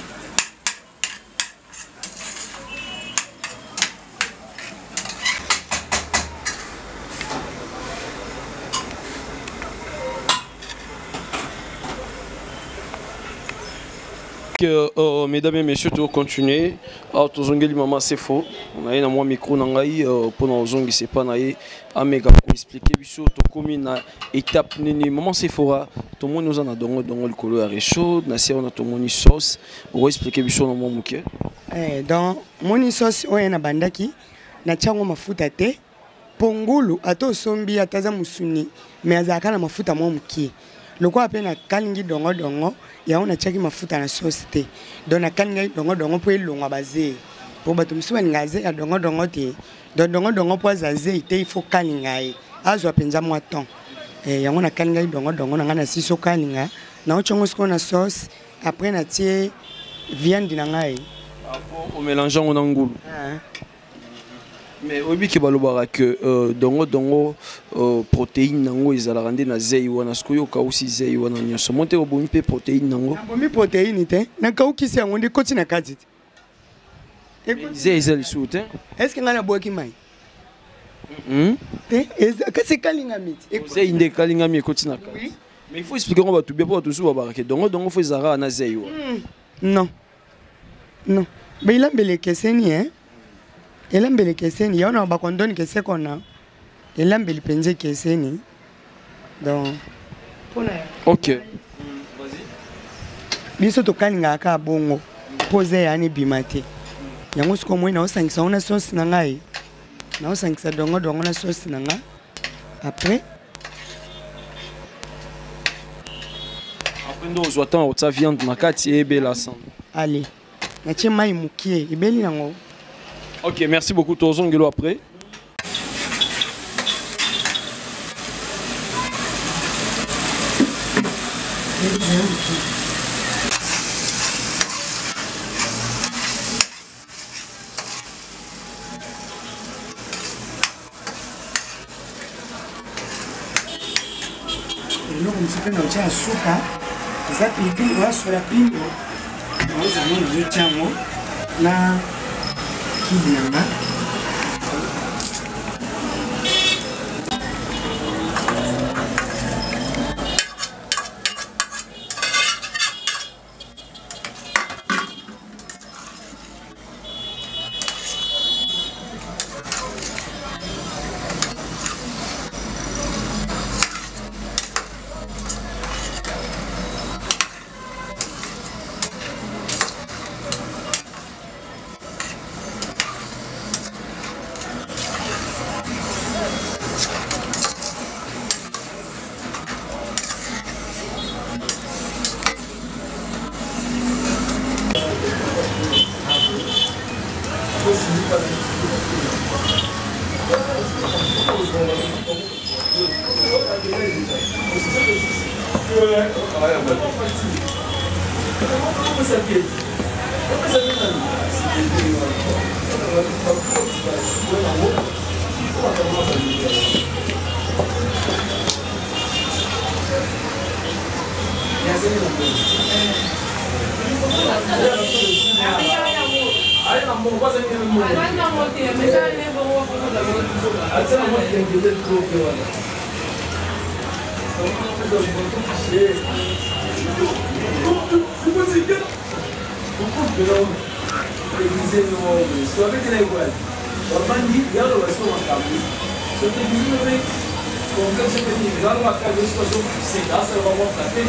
Mesdames et messieurs, tu vas continuer. Alors, tu as maman c'est faux. On a un micro nangai pour nos zongi c'est pas naïe. Améga pour expliquer biso to comme une étape nini maman c'est faux. Tout le monde nous en a donné le couleur est chaud. Na si on a tout mon sauce. On va expliquer biso na mon muke. Donc mon sauce oye na bandaki na chango mafuta te. Pongulu ato sombi ataza musuni mais azaka na mafuta mo muke. Le quoi appelle na kalingi dongo ya on a chaki mafuta na sauce te donc na kalingi dongo po elonga bazé pour bato msuba ngaze ya dongo te dongo po azazé te il faut kalinga e azwa penza mwa temps ya on a kalingi dongo na ngana siso kalinga na ochongo sko na sauce après na tie viande na ngai au mélangeant on ngulu. Mais obi ki balobara que dongo protéine nango ezala rande na zei wana skoyo ka aussi zei wana nyonso monte obomi pe protéine nango bomi protéine te na ka ukisi yango ndi koti na kati zei ezali soute est-ce que ngana boki mai te ka se kalinga miti zei inde kalinga mi koti na kati mais il faut expliquer on va tout bien pour tout sou baraka dongo faut ezara na zei wana non mais il a belé keseni hein. Elambele keseni yaona bakondoni kese kona elambele penze keseni donc pona OK vas-y biso to kalinga ka bongo pose yani bimate yango siko moina osangisa ona sauce na ngai na osangisa dongo na sauce na nga après Ndo ozwatan otsa viande na kati ebela san. Allez. Natie mai mukie ebeli nango. OK, merci beaucoup tozongelo après. Eloko msipe na utia suka. Eza pilipili wa sola pingo. Nauza mungu zuchango na kidinanga.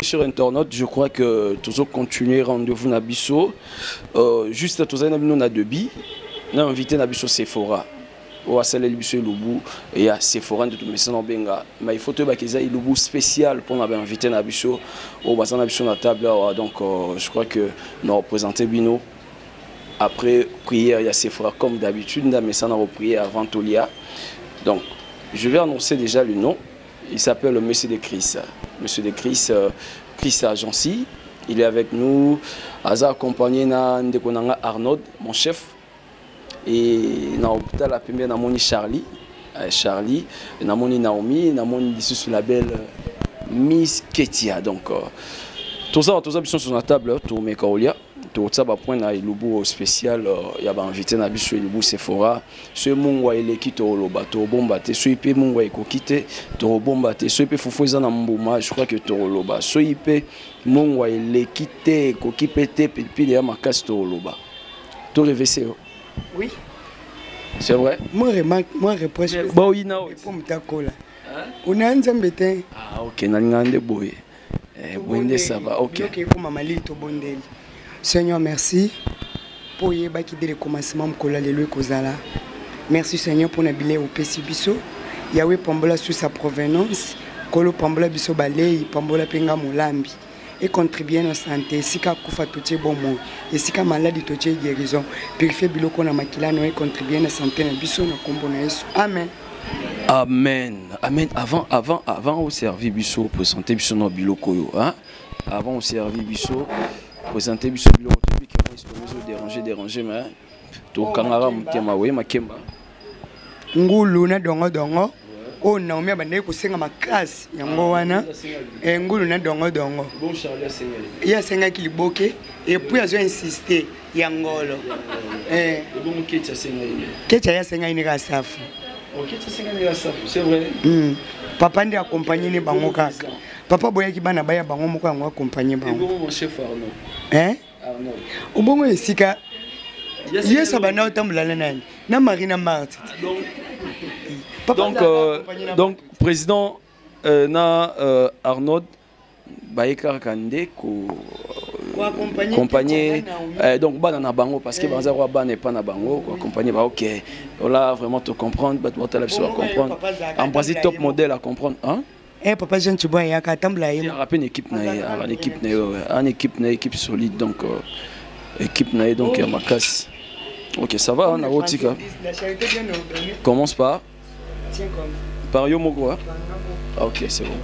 Chers internautes, je crois que tous continuer rendez-vous Nabiso. Juste tous les on a deux billes. On a invité Nabiso Sephora. On a salé Nabiso Lubu et à Sephora de tout le monde benga. Mais il faut que tu aies Lubu spécial pour nous inviter Nabiso. On va Nabiso na table. Donc je crois que nous représentons Bino. Après prière, il y a Sephora comme d'habitude. Mais ça nous prié avant Tolia. Donc je vais annoncer déjà le nom. Il s'appelle Monsieur de Chris. Monsieur de Chris, Chris Agency. Il est avec nous. Aza accompagné na Ndekonanga Arnaud, mon chef. Et na hôpital la première namoni Charlie. Charlie. Namoni Naomi. Namoni ici sur la belle Miss Ketia. Donc tout ça sur la table. Tout mes Kaolia. Tout ça va point na ilubu spécial. Il y a invité na biso ilubu Sephora. Ce mongwa il est qui to loba to bombate. Ce ipe mongwa iko kite to bombate. Ce ipe fufuza na mbuma. Je crois que to loba. Ce ipe mongwa il est quitté ko kipete puis il y a makasi to loba. To revese. Oui. C'est vrai? Moi reproche. Bon ina. Pour mtakola. On a nzambete. Ah OK, na ngande boye. Bonde ça va. OK. OK, pour mama lito bondeli. Seigneur, merci pour y avoir le commencement de Kozala. Merci Seigneur pour nous au Pessibiso. Yahweh Pambola sur sa provenance. Kolo Pambola Biso Balei, Pambola Penga Molambi. Et contribuer à la santé. Si ka kufa toche bon mot. Et si ka maladie toche guérison. Purifier biloko na makilano et contribuer à la santé na biso na kombo na Yesu. Amen. Amen. Amen. Avant au service biso pour santé biso no biloko yo, hein? Avant au service biso présenter biso biloko qui moi déranger mais to kangara mutema we makemba ngulu na dongo o Naomi abandai kusenga makasi yango wana ngulu na dongo bon Charlie asengeli ya senga kiliboke et puis azo insister yangolo bon Ketia asengeli Ketia ya senga ini kasafu Ketia asengeli kasafu c'est vrai papa ndi accompagner ne bango kaka papa boya ki bana baya bango moko yango accompagner bango mon chef Arnaud Arnaud ubongo esika yes abana otambula nani na Marina Marti donc président na Arnaud Baïkar Kande ko accompagner donc bana na bango parce que banza wa bana pas na bango ko accompagner ba OK là vraiment te comprendre ba tu la comprendre embrasser top modèle à comprendre hein Eh papa Jean Chiboy ya ka tambla il y a une équipe une équipe solide donc équipe naïe donc il y a ma casse. OK, ça va on a Rotika. Commence par par Yomoko. OK, c'est bon.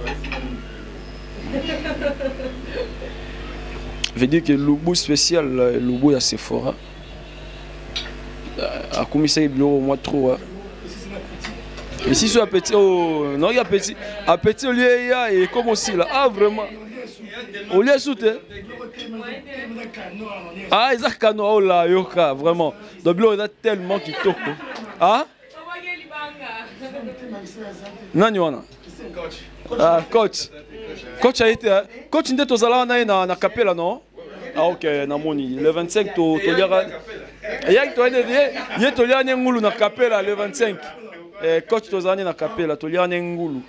Je veux dire que le logo spécial le logo à Sephora a commencé à au mois trop. Et si c'est un petit, oh non, il y a petit, à petit au lieu il y a et comme aussi là, ah vraiment, au lieu sauter. Ah ils ont cano oh là yoka vraiment. Donc là il y a tellement qui toque. Ah? Non y en a. Ah coach, coach a été, coach n'était aux allant na capella non? Ah ok na moni le 25 to liara. Et y a toi y a to liara ngulu na capella le 25. Coach tozani na capella to liara ngulu.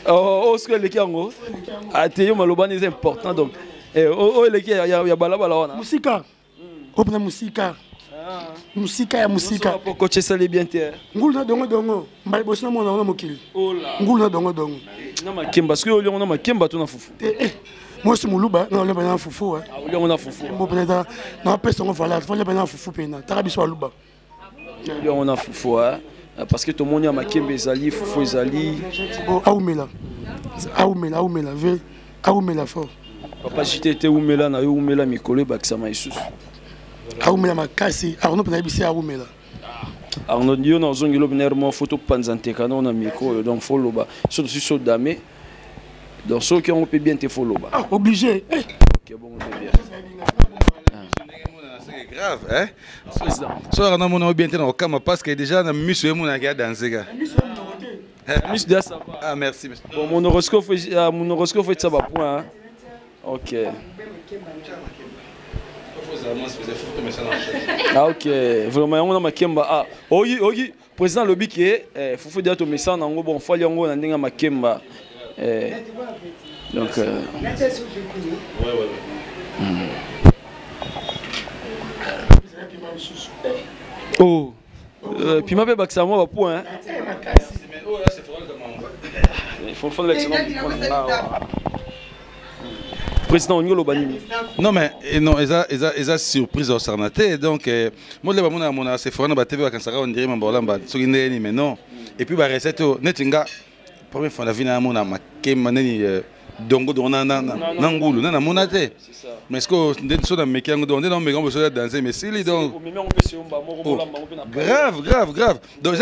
Oh ce que les kiango. Ateyo malobani c'est important donc. Oh les kia ya balabala wana. Musika. Opna musika. Musika ya musika. Pour coacher ça les bien terre. Ngulu na dongo. Mbali bosina mona na mokili. Oh là. Ngulu na dongo. Na makemba parce que on a makemba to na fufu. Moi c'est muluba na le bana fufu. Ah on a fufu. Mo peut-être na pesa on voilà, faut le bana fufu pena. Tarabiso aluba. On a fufu parce que tout le monde a makemba ezali fufu ezali. Aumela. Ve. Aumela fort. Papa j'étais umela na yo umela mikolo bakisa maisusu. Aumela makasi, Arnaud pena bisi aumela. Arnaud yo na zongilo bnermo photo panzante kana na micro donc follow ba surtout sur dame. Donc ceux qui ont peut bien te follow ba. Ah obligé. OK bon on est bien. C'est grave hein. Soit on a mon bien au cama parce que déjà na miso mon a danser gars. Miss de ça. Ah merci. Bon mon horoscope fait ça va point. OK. Ah OK, vraiment on a makemba ah oyi président lobby qui faut faire dire to message nango bon fali yango na ndinga makemba donc oh puis ma bébé ça moi va point il faut faire l'excellent président Onyolo Banimi. Non mais non, eza surprise au Sarnaté donc moi le bamona mona c'est fort na ba TV bakansaka on dirait mambolamba soki ndeni mais non et puis ba recette netinga première fois la vie na mona makema neni dongo dona na ngulu na mona te mais est-ce que ndeni so na mekango donde na mekango so danser mais si li donc grave donc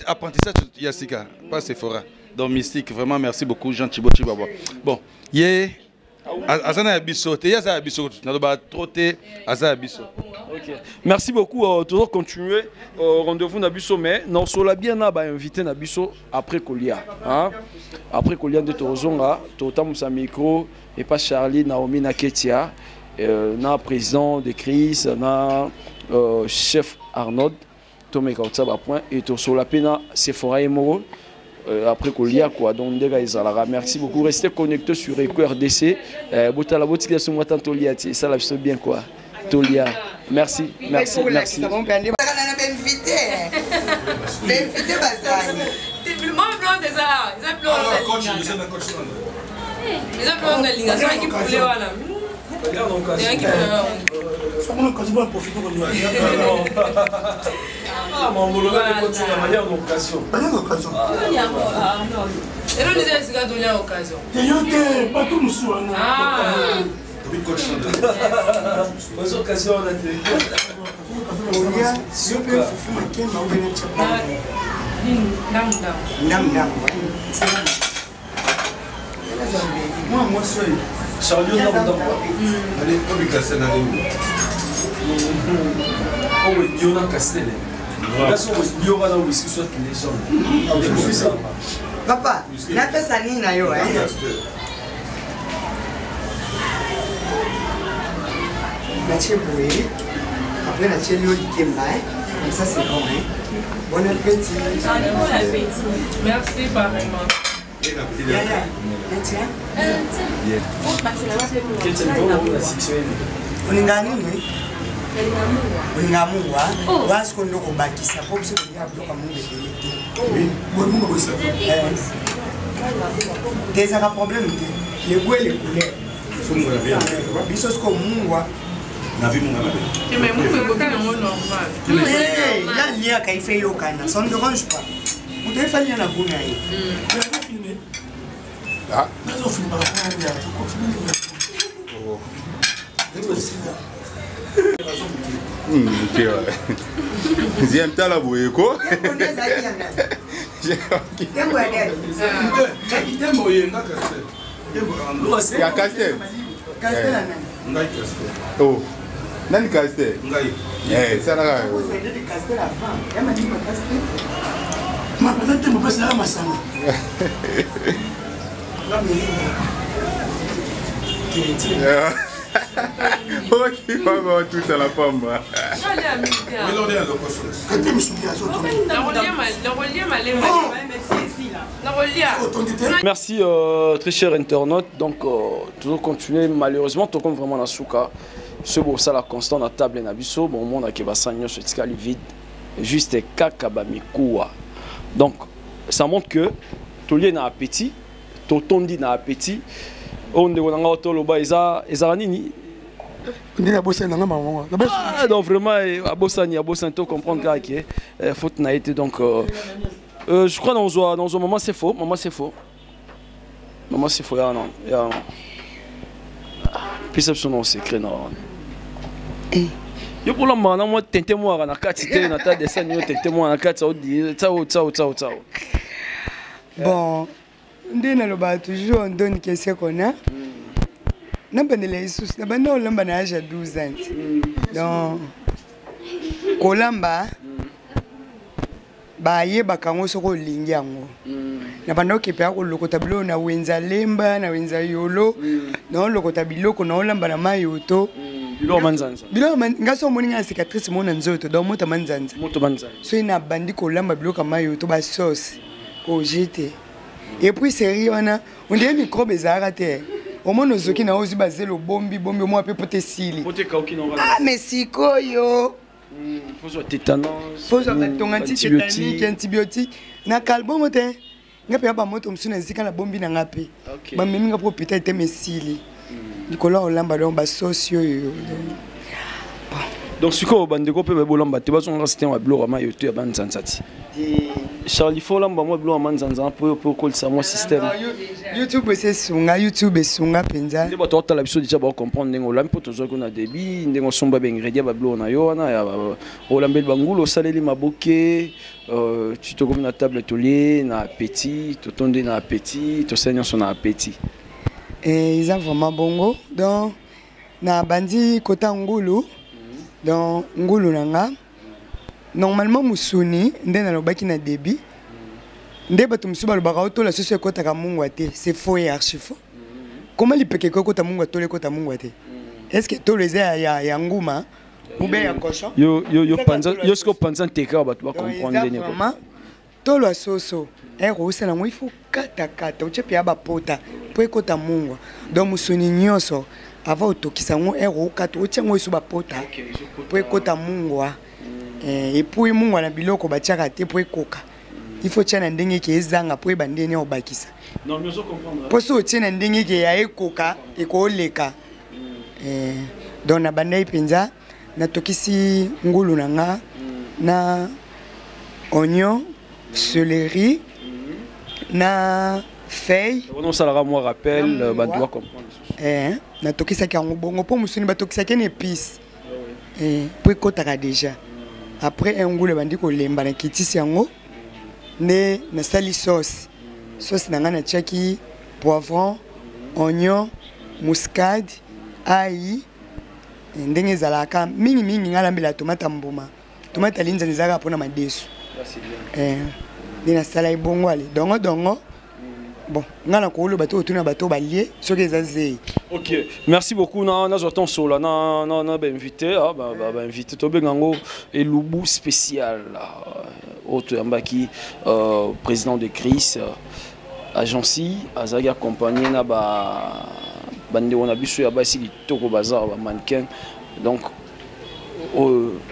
apprentissage yasika pas Sephora donc mystique vraiment merci beaucoup Jean Chibochi Baba bon yeah. Azana Abisso, Théa Abisso, n'a trotté Aza Abisso. Ok. Merci beaucoup. Toujours continuer. Rendez-vous Nabisso, mais non, sur la bien invité Nabisso après Kolia. Après Kolia de Torozonga, Tota Moussa Micro et pas Charlie, Naomi Naketia, na président de Chris, na chef Arnaud, Tomé Kautsaba point et sur la pena Sephora et Moro. Après Kolia quoi donc merci beaucoup restez connectés sur Eco RDC botala botika sur moi tant Tolia ça la bien quoi Tolia merci ah, mon boulot est la manière d'occasion. Et nous disons que c'est l'occasion. Pas tout nous ah. Aux occasions, on a été. Moi, seul. Charlie, on a allez, comme il casse la oh oui, il y a un castel. Là, il y aura un whisky soit les gens. Papa, n'a pas ça ni na yo hein. La chébouée. Après la chélio du Kemba. Comme ça c'est bon hein. Bon appétit. Bon appétit. Merci pareillement. Uningamungwa wasiko ndoko bakisa pokuso kunyabloka mungu Des problèmes, les goûts et les couleurs. Les choses comme moi. Mais moi, je peux normal. Il y a un fait au canard, ça ne dérange pas. Vous devez faire un abonné. Ah. J'aime ta la bouée quoi. Oh, nani casse? Eh, ça là. Ma peut-être me passe là ma sama. Ok, maman, tout à la pomme. Merci très chers internautes. Donc toujours continuer malheureusement tout comme vraiment la souka. Ce beau ça la constant à table na biso bon monde qui va s'agner sur tikali vide juste kaka ba mikuwa. Donc ça montre que tout lié na appétit, tout tondi na appétit. On est on a autoloba eza nini. Ah donc vraiment abosani to comprendre que faute n'a été donc je crois dans un moment c'est faux, maman c'est faux. Maman c'est faux non. Puis c'est son secret non. Yo pour la maman moi tenter moi na kati te na ta dessin yo tenter moi na kati ça dit ça. Bon, ndena lo ba toujours on donne question qu'on a. N'abandonne les sous, n'abandonne l'homme à 12 ans. Donc, Kolamba, ba ye bakango soko lingi ango. N'abandonne qui peut avoir le cotablo na wenza lemba na wenza yolo, non le cotabilo qu'on a olamba na mayoto. Bilo manzanza. Bilo man, ngaso moni nga cicatrice mona nzoto, donc mota manzanza. Moto manzanza. So ina bandi kolamba bilo kama yoto ba sauce. Oh j'étais. Et puis sérieux on dit microbe ezarate. Au moins nos qui na ozi bazelo bombi moi peut pote sili. Ah mais siko yo. Faut soit tétanos. Faut soit ton antibiotique na calbo mote. Ngapa ba moto msuna zika na bombi na ngapi. Ba memi nga propriété te mesili. Nicolas olamba donc ba socio yo. Donc siko bandeko pe bolamba te bazo nga système wa blo ma yoto ya banzanzati. Charlie Folamba moi blo manzanza pour kolisa mon système. YouTube c'est sunga YouTube sunga penza. Les bato ta la biso déjà ba comprendre ngo lampo tozo ko na débit ngo somba ba ingrédients ba blo na yo na ya olambel bangulo saleli maboke tu te comme na table tolier na appétit to tonde na appétit to seigneur son appétit. Et ils ont vraiment bongo donc na bandi kota ngulu donc ngulu nanga normalement musuni ndena lobaki na débit ndé bato musuba lobaka oto la soso ekota ka mungu ate c'est faux et archi faux. Comment li peke kota mungu atole kota mungu ate est-ce que to les ya nguma ou bien ya cochon yo panza yo sko panza teka bato ba comprendre ne ko to la soso ero usela ngo ifo kata uchepe ya ba pota po ekota mungu donc musuni nyoso avant otokisa ngo ero kata uchengo isu ba pota po ekota mungu et puis mungu na biloko batiaka te po ekoka il faut tchana ndenge ke ezanga po ebandene obakisa non mais je comprendre po so tchana ndenge ke ya ekoka ekoleka donc na bandai penza na tokisi ngulu nanga na oignon céleri na feuille on salara moi rappel ba doit comprendre na tokisa ki ngo bongo po musuni ba tokisa ke ne épice po ekotaka déjà. Après un goût le bandi ko lemba na kitisi yango ne na sali sauce nanga na tchaki poivron oignon muscade ail ndenge zalaka mingi ngala mbela tomate mbuma tomate linza nizaka pona madesu na sala ibongo ale dongo bon ngana ko lo bato otuna bato balie soki ezazei. OK, merci beaucoup na zoton sola na ba invité ba invité to bengango elubu spécial autre ambaki président de Chris agence azaki accompagné na ba bande on a biso ya basi kitoko bazar ba mannequin donc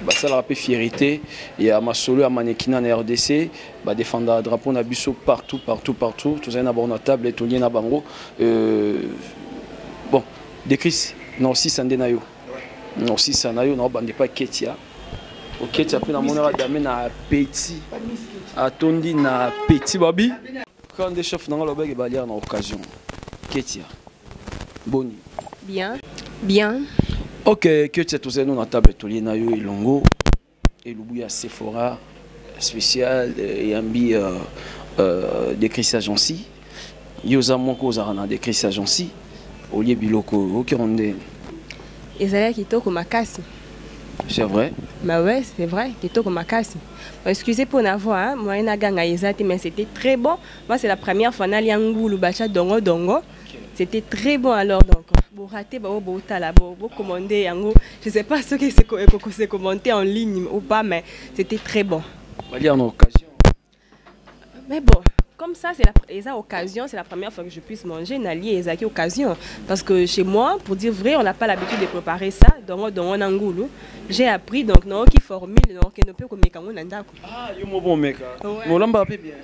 ça la fierté. Il y a ma solo à mannequin en RDC, défendre le drapeau na biso partout. Tout ça na bon table et tout lien na bango. Bon, des Chris, non si ça na yo. Non si ça na yo, non bande pas Ketia. Ok, tu as pris la monnaie d'amener na petit. Atondi na petit babi. Quand des chefs dans le bag et balière na occasion. Ketia. Boni. Bien. Bien. Ok, que tu as tous nous na table tout lien na yo ilongo et lubuya Sephora spécial yambi décrissage agency. Yoza moko za na décrissage agency. Olie biloko OK ronde. Ezala kitoko makasi. C'est vrai? Bah ouais, c'est vrai, kitoko makasi. Excusez pour n'avoir, hein, moi mais c'était très bon. Moi c'est la première fois na liangulu bacha dongo. C'était très bon alors donc. Bon raté bon commander yango. Je sais pas ce que c'est commenté en ligne ou pas mais c'était très bon. On va dire en occasion. Mais bon, comme ça c'est la occasion, c'est la première fois que je puisse manger nali ezaki occasion parce que chez moi pour dire vrai, on n'a pas l'habitude de préparer ça dans ngulu. J'ai appris donc non qui formule donc ne peut comme kango nandako. Ah, yo mo bon mec. Mo lamba pe bien.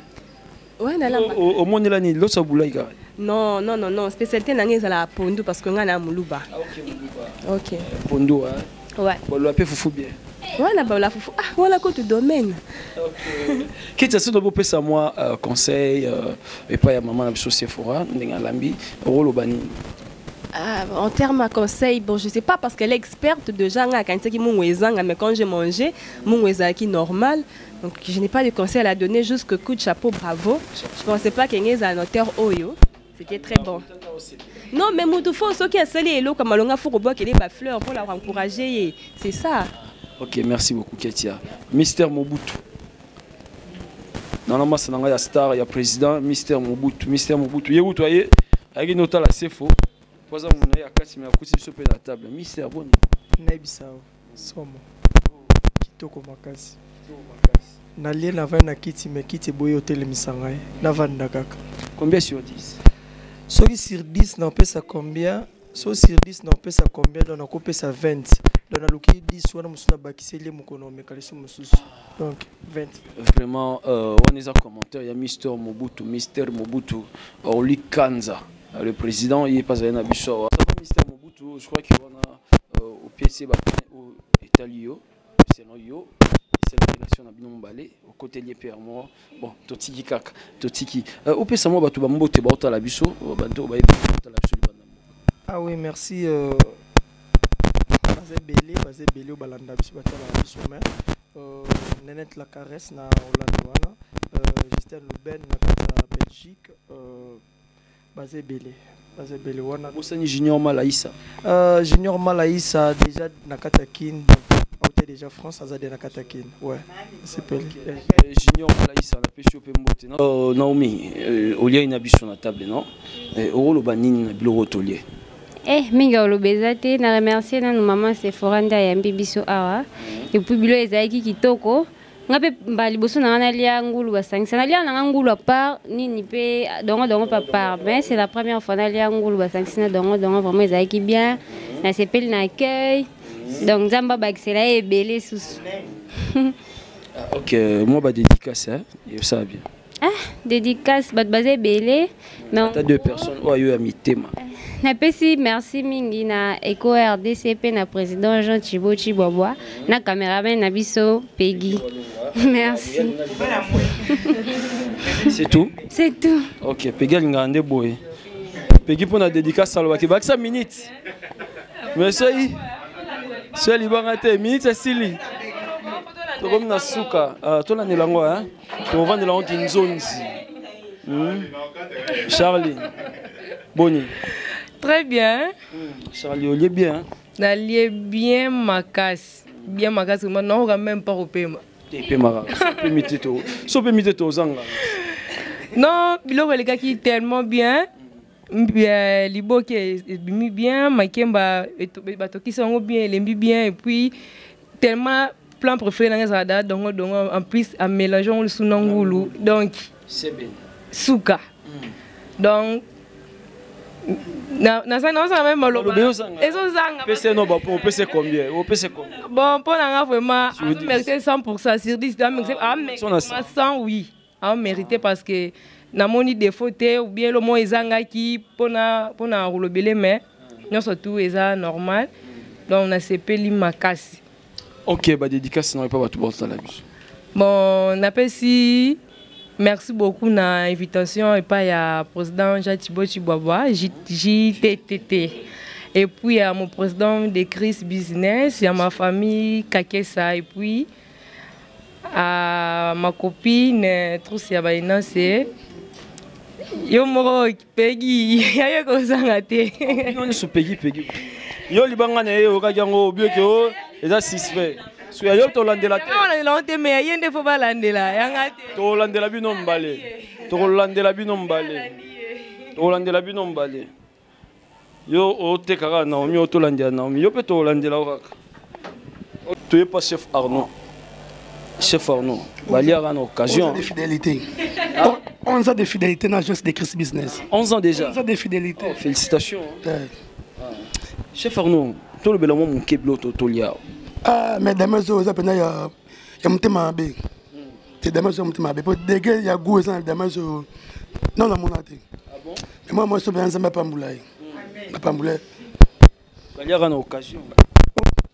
Ouais, na lamba. Au monde là ni l'autre boulaïka. Non, spécialité nangé c'est la pondu parce que ngana muluba. Ah OK, muluba. OK. Pondu hein. Ouais. Bon le foufou bien. Voilà bah la foufou. Ah, voilà quoi tout domaine. OK. Qu'est-ce que tu peux penser moi conseil et pas ya maman na biso Sephora ndinga lambi rolo bani. En termes de conseils, bon, je ne sais pas parce qu'elle est experte de gens mais quand j'ai mangé, mon qui normal. Donc je n'ai pas de conseils à la donner, juste que coup de chapeau, bravo. Je ne pensais pas qu'il y ait un auteur Oyo. C'était très bon. Non, mais Moutoufo, ce qui est salé, comme Alonga Fourobo, qui est des fleurs pour la encourager. C'est ça. Ok, merci beaucoup, Ketia. Mister Mobutu. Dans la masse, il y a star, il y a président, Mister Mobutu. Il y a où toi? Il y a une autre là, c'est faux. Pour ça, on a cassé ma couche sur la table. Mister Boni. Naibisao. Somo. Kitoko makasi. Nalie na vana kiti me kiti boy hotel misangai. Na vanda kaka. Combien sur 10? Soki sur 10 na pesa combien? So sur 10 na pesa combien? Donc na ko pesa 20. Donc na loki 10 wana musuna bakiseli mukono mekaliso mususu. Donc 20. Vraiment on est en commentaire, il y a Mister Mobutu, Oli Kanza. Le président, il est pas à Nabiso. Mister Mobutu, je crois qu'il a au PC au Italio, c'est Noyo, c'est la délégation à Binombalé, au côté de Pierre-Mort. Bon, Totiki Kaka, Totiki. Au PC, moi, tu vas me botter à la Bisso, ah oui, merci. Basé Belé au Balanda Bisso, la Bisso, Nenette la caresse na Hollande, Justin Luben na Belgique. Basé Belé wana. Bosani Junior Malaïsa. Junior Malaïsa déjà Nakatakin, déjà France Azade Nakatakin. Ouais. C'est pas Junior Malaïsa la pêche au Pembote. Naomi, Olia inabiso na table non. Oro banine na bilo tolier. Minga olobezate na remercier na maman Sephora nda yambi biso awa. Et puis bilo ezaki kitoko. Ngape mbali boso na ngana lia ngulu basangisa na lia na ngulu à part nini pe dongo pas part mais c'est la première fois na lia ngulu basangisa na dongo vraiment ezaki bien na sepeli na accueil donc nzamba bakisela ebele susu. OK, moi ba dédicace hein, et ça va bien. Ah, dédicace bat basé belé mais t'as deux personnes oyo ya mitema. Na pesi merci mingi na Eco RDCP na président Jean Thibaut Chibwabwa na caméraman na biso Peggy. Merci. C'est tout? C'est tout. OK, Peggy ngande boy. Peggy pour la dédicace à l'ouaki. Bac 5 minutes. Mais ça y. C'est libanga te minutes sili. To comme na suka. To la nelango hein. To vendre la honte nzonzi. Charlie. Boni. Très bien. Charlie, on est bien. D'aller bien macasse. Bien macasse, moi non, quand même pas au paiement. Tu peux m'imiter. So peut m'imiter aux angles. Non, le gars qui est tellement bien. Libo qui est bien, Makemba qui sont bien, les bien et puis tellement plan préféré dans les radars donc en plus en mélangeant le sunangulu donc c'est bien. Souka. Donc nazanga même maloba ezozanga pese no ba pour pese combien au pese combien bon pour nanga vraiment mérité 100% sur 10 100 oui a mérité parce que na moni défaut ou bien le mot ezanga qui pona rolobele mais non surtout eza normal donc na sepeli makasi. OK ba dédicace non pas tout porter la bus. Bon napesi merci beaucoup na invitation et pas ya président Jean Thibaut Chibwabwa JTTT et puis à mon président de Chris Business et à ma famille Kakesa et puis à ma copine Troussia Baina c'est yo moro Peggy ya ko sangate on se Peggy yo libanga na yo ka jango bio ke eza suspect so yo to landela te on lande mais yende fo ba landela yanga te to landela bino mbale yo o te kaka na omi o to landela na omi yo pe to landela kaka tu es pas chef Arnaud bali a une occasion 11 ans de fidélité 11 ans de fidélité dans l'agence de Chris Business 11 ans déjà 11 ans de fidélité félicitations chef Arnaud to le belamo mon keblo to lia ah mais demain zo za pena ya mutema be te demain zo mutema be pour dege ya go za demain zo non la monate ah bon mais moi so bien ça m'a pas moulay bali a une occasion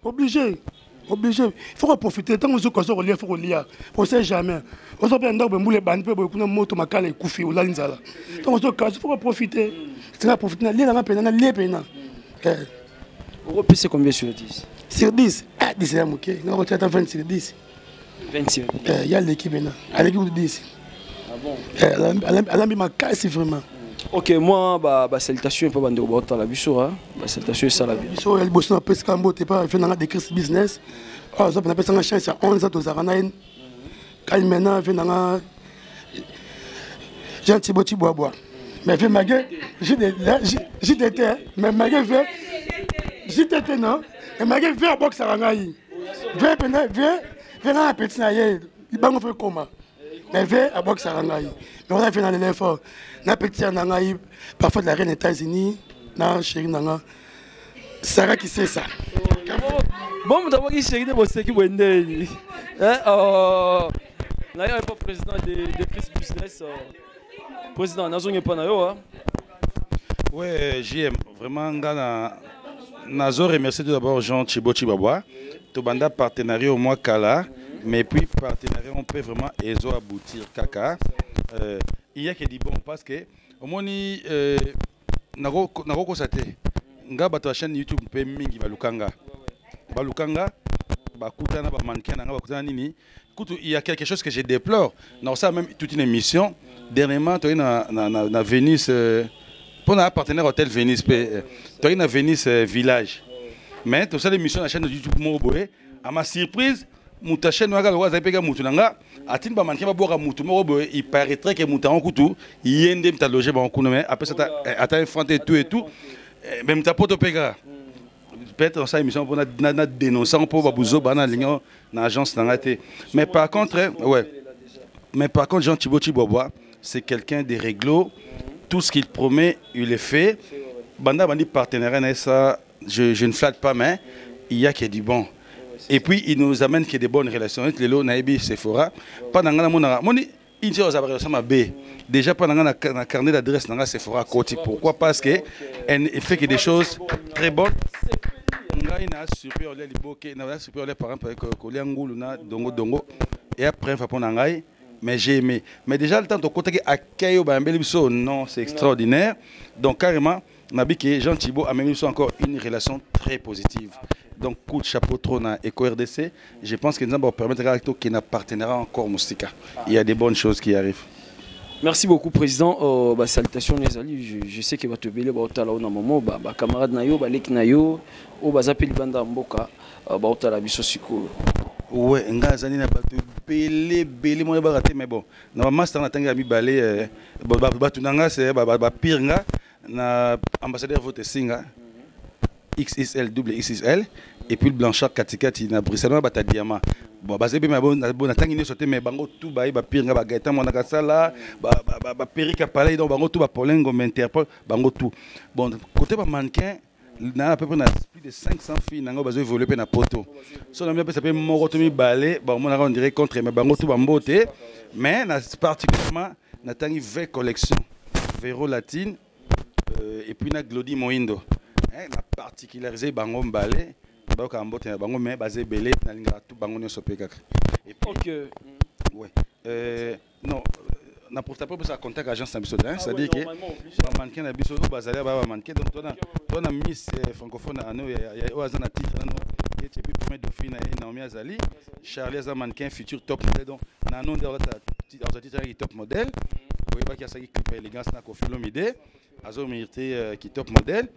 obligé il faut profiter tant que vous avez il faut lire on sait jamais on sait bien donc boule bande peut beaucoup moto makala ekufi ola nzala tant que il faut profiter c'est là profiter lire na pena lire pena on repese combien sur 10 sur 10 ah 10 c'est OK non on tient 20 sur 10 20 sur 10 il y a l'équipe maintenant à l'équipe de 10 ah bon elle a mis ma casse vraiment. OK moi bah salutation pas bande au la biso hein bah salutation ça la biso elle bosse na pesca mbote pas fait dans des Chris Business ah ça on appelle ça chance à 11 ans aux aranaine quand maintenant fait dans Jean Thibaut Chibwabwa mais fait magé j'étais mais magé fait j'étais non et magé fait box arangai fait pendant fait un petit naïe il va me faire comment mais fait à box arangai mais on a fait dans l'effort na petit nangai parfois de la reine des États-Unis na chérie nanga Sarah qui sait ça bon d'abord qui chérie de bosser qui wende hein là il y a pas président de Chris Business président nazonye pas na yo hein ouais JM vraiment ngana nazo remercier tout d'abord Jean Thibaut Chibwabwa to banda partenariat au mois kala mais puis partenariat on peut vraiment ezo aboutir kaka il y a qui dit bon parce que au moins nako constaté nga bato la chaîne YouTube pe mingi balukanga bakutana ba mannequin nga bakutana nini kutu il y a quelque chose que je déplore non ça même toute une émission dernièrement tu na Venise pour un partenaire hôtel Venise tu na Venise village mais tout ça l'émission la chaîne YouTube mo boé à ma surprise muta chaîne waka loza peka mutu nanga atine ba mannequin ba boka mutu mo boé il paraîtrait que muta en kutu yende mta loger ba kuno mais après ça ata infronté tout et tout même ta poto peka peut-être dans sa émission pour na dénoncer pour babuzo bana ligne na agence nanga té mais par contre Jean Thibaut Chibwabwa c'est quelqu'un de réglo tout ce qu'il promet il le fait banda bandi partenariat ça je ne flatte pas mais il y a qui est du bon et puis il nous amène que des bonnes relations avec Lelo Naibi Sephora pas dans ngana moni il aux abrèges ma B déjà pas dans ngana carnet d'adresse dans Sephora côté pourquoi parce que elle fait que des choses très bonnes ngai na super les liboke na super les par exemple que liangulu na dongo et après fa pona ngai mais j'ai aimé mais déjà le temps de côté accueil au bambeli biso non c'est extraordinaire donc carrément Nabi que Jean Thibaut a même encore une relation très positive. Donc, coup de chapeau trop na EcoRDC, je pense que nous allons permettre à qu'il y ait un partenariat encore moustika. Il y a des bonnes choses qui arrivent. Merci beaucoup, Président. Salutations, les amis. Je sais que votre belle bautala au moment, camarade nayo, balek nayo, au bazapil banda mboka, bautala biso sikolo. Ouais, ngazani na batu bele mo ba raté mais bon. Na master na tanga mi balé batu nanga c'est ba pire nga na ambassadeur vote singa XXL double XXL et puis le Blanchard Katikati na Bruxelles bata diamant bon basé bien bon tangi ne sauter mais bango tout ba pire ba gaita mon nakasala ba perika palais donc bango tout ba polengo m'interpol bango tout bon côté ba mannequin na à peu près plus de 500 filles nango bazo évoluer pe na poto so na bien ça peut moko to mi balé bon on dirait contre mais bango tout ba mbote mais na particulièrement na tangi V collection Véro latine et puis na Glody Moindo na particularisé bango balé donc en botte bango mais basé belé na linga tout bango ne sopeka et puis OK ouais non na pour ta propre ça contact agence na biso c'est à dire que ba mannequin na biso bazali ba mannequin donc toi na miss francophone ano ya oazana titre no et puis premier dauphine et Naomi Azali Charlie as mannequin futur top model donc na non de titre qui top model oui ba qui a ça qui élégance na Koffi Olomide azo mérité qui top model.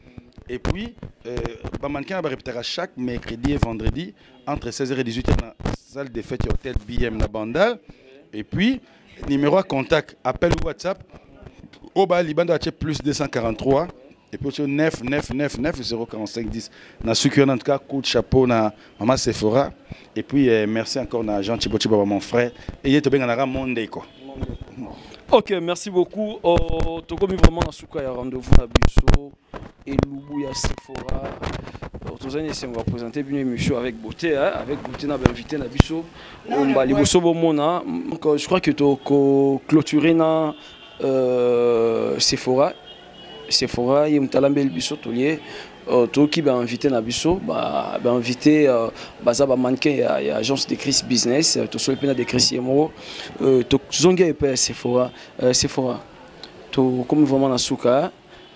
Et puis, le mannequin va répéter chaque mercredi et vendredi entre 16h et 18h dans la salle de fête hôtel BM na Bandal. Et puis, numéro à contact, appel ou WhatsApp, au bas Liban doit être plus 243 et puis 9 9 9 9 045 10. Na sucre en tout cas, coup de chapeau na Maman Sephora. Et puis, merci encore na Jean Chibochi Baba mon frère. Et il est bien en monde quoi. Ok, merci beaucoup. Tokomi vraiment na suka ya rendez-vous na biso et Lubuya Sephora. On va présenter une émission avec beauté, hein, avec beauté na invité na biso. On va liboso bomona. Donc je crois que to clôturer na Sephora. Sephora yemtalambe biso tolier. Qui va inviter na biso ba inviter baza ba mannequin ya agence de Chris Business to so pena de Chris Yemo to zonga pe Sephora Sephora to comme vraiment na suka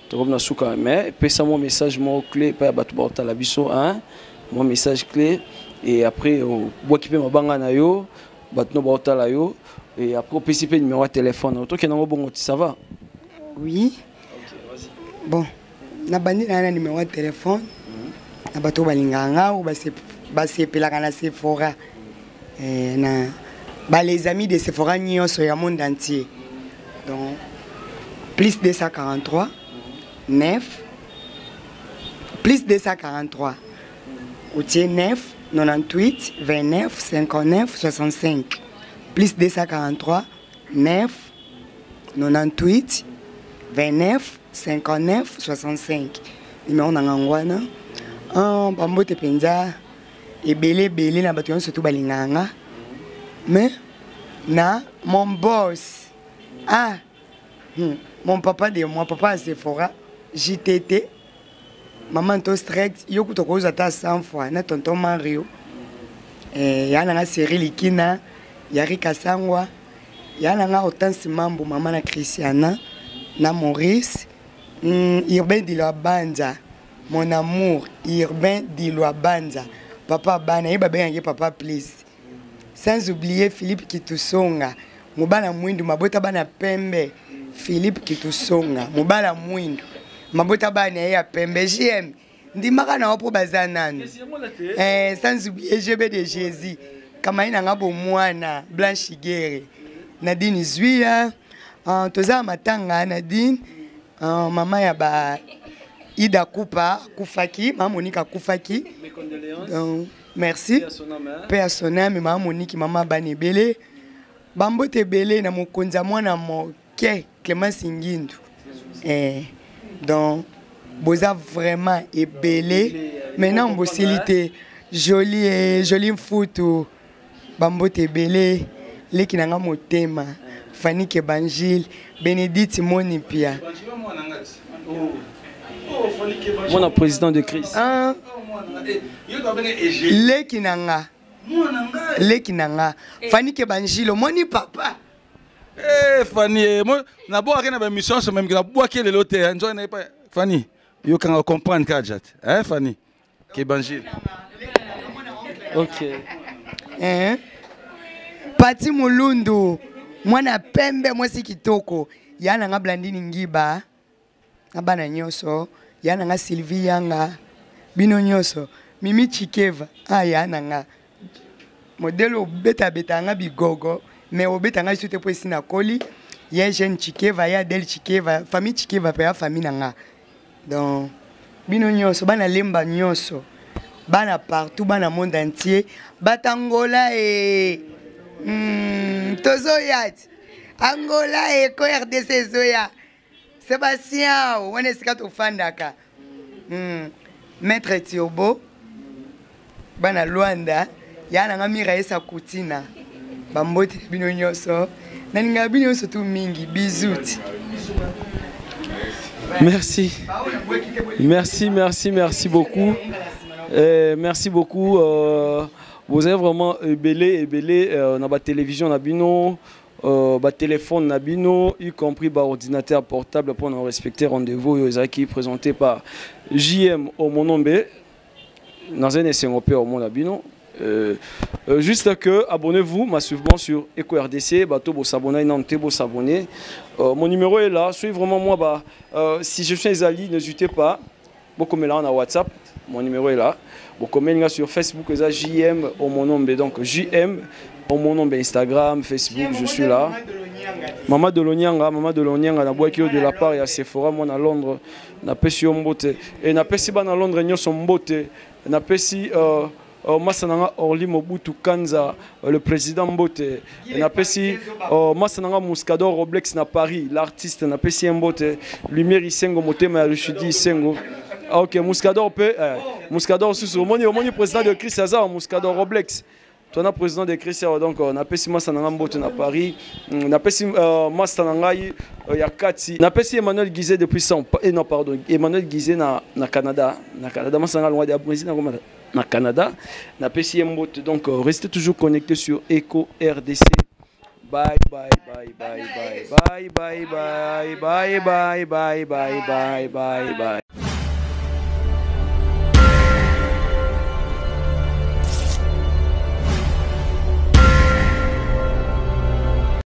to comme na suka mais pesa mon message mon clé pa batu bota la biso hein mon message clé et après bois qui peut mabanga na yo batu no bota la yo et après participer numéro de téléphone to kenango bongo ça va oui bon na bandi na numéro de téléphone na bato balinganga ou basepelaka na Sephora na les amis de Sephora nyonso ya monde entier donc plus 243 9 plus 243 ou 9 98 29 59 65 plus 243 9 98 29 59 65 numéro na ngwana bambote penza ebele na bato surtout balinganga mais na mon boss mon papa de moi papa Sephora JTT maman to strict yoku to koza ta 100 fois na tonton Mario yana na série likina yari kasangwa yana na Hortense Mambo maman na Christiana na Maurice Urbain Diloabanza, mon amour, Urbain Diloabanza, papa Bana, et papa please. Sans oublier Philippe Kitusonga, Mubala Mwindu, Mabota Bana Pembe, Philippe Kitusonga, Mubala Mwindu, Mabota Bana ya Pembe, j'aime. Ndimaka na wapo bazanan. Sans oublier GB de Jésus, Kamaina Ngabo Mwana, Blanche Guerre, Nadine Zuya, Toza Matanga, Nadine. Maman ya ba Ida Kupa Kufaki, maman Monika Kufaki. Merci. Personnel, mais maman Monique, maman Banebele. Bambote Bele na mokonza mwana moke Clémence Ngindu. Donc boza vraiment ebele. Maintenant bosilité jolie photo. Bambote Bele leki nanga motema. Fanny Kebanjil, Bénédicte Monipia. Mon président de Chris. Lekinanga. Lekinanga. Fanny Kebanjil, moni papa. Fanny, moi, na boa rien na mission, c'est même que na boa qui est l'hôtel. Enjoy na pas. Fanny, you can comprendre Kajat. Hein, Fanny? Kebanjil. OK. Pati Mulundu. Mwana pembe mwasi kitoko yana nga Blandini Ngiba abana nyoso yana nga Sylvie Yanga bino nyoso Mimi Chikeva yana nga modelo beta nga bigogo mais obeta nga sute po sina koli ya Jeune Chikeva ya Del Chikeva famille Chikeva pa ya famille nga donc bino nyoso bana lemba nyoso bana partout bana monde entier batangola et tozoya Angola et RDC zoya Sébastien on est sika to fandaka Maître Tiobo bana Luanda yana ngamira esa kutina bambote bino nyoso naninga bino so tu mingi bisous. Merci. Merci beaucoup. Merci beaucoup. Vous avez vraiment ébélé dans la télévision, dans le téléphone, y compris par ordinateur portable pour nous respecter rendez-vous qui est présenté par JM Omonombe dans un essai européen au monde. Juste que abonnez-vous massivement sur EcoRDC, bateau vous s'abonner, Nantes vous s'abonner. Mon numéro est là, suivez vraiment moi. Si je suis Ali, n'hésitez pas. Beaucoup me là en WhatsApp, mon numéro est là. Beaucoup me sur Facebook, JM au mon nom, donc JM au mon nom, Instagram, Facebook, je suis là. Maman de Lonyanga, na boîte de la part et à Sephora, moi à Londres, na pesi mbote et na pesi ba na Londres nyo son mbote, na pesi Masananga Orly Mobutu Kanza, le président Mbote, Napesi Masananga Muscador Roblex na Paris, l'artiste Napesi Mbote, Lumière Isengo Motema Rushidi Isengo. Ok, Muscador peut, Muscador sous le président de Chris Hazard, Muscador Roblex. Tu es président de Chris Hazard, donc Napesi Masananga Mbote na Paris, Napesi Masananga Yakati, Napesi Emmanuel Guizet depuis 100, non pardon, Emmanuel Guizet na Canada, Masananga loin de président na Canada, na PCM Mbote. Donc restez toujours connectés sur Eco RDC. Bye bye bye bye bye bye bye bye bye bye bye bye bye bye bye.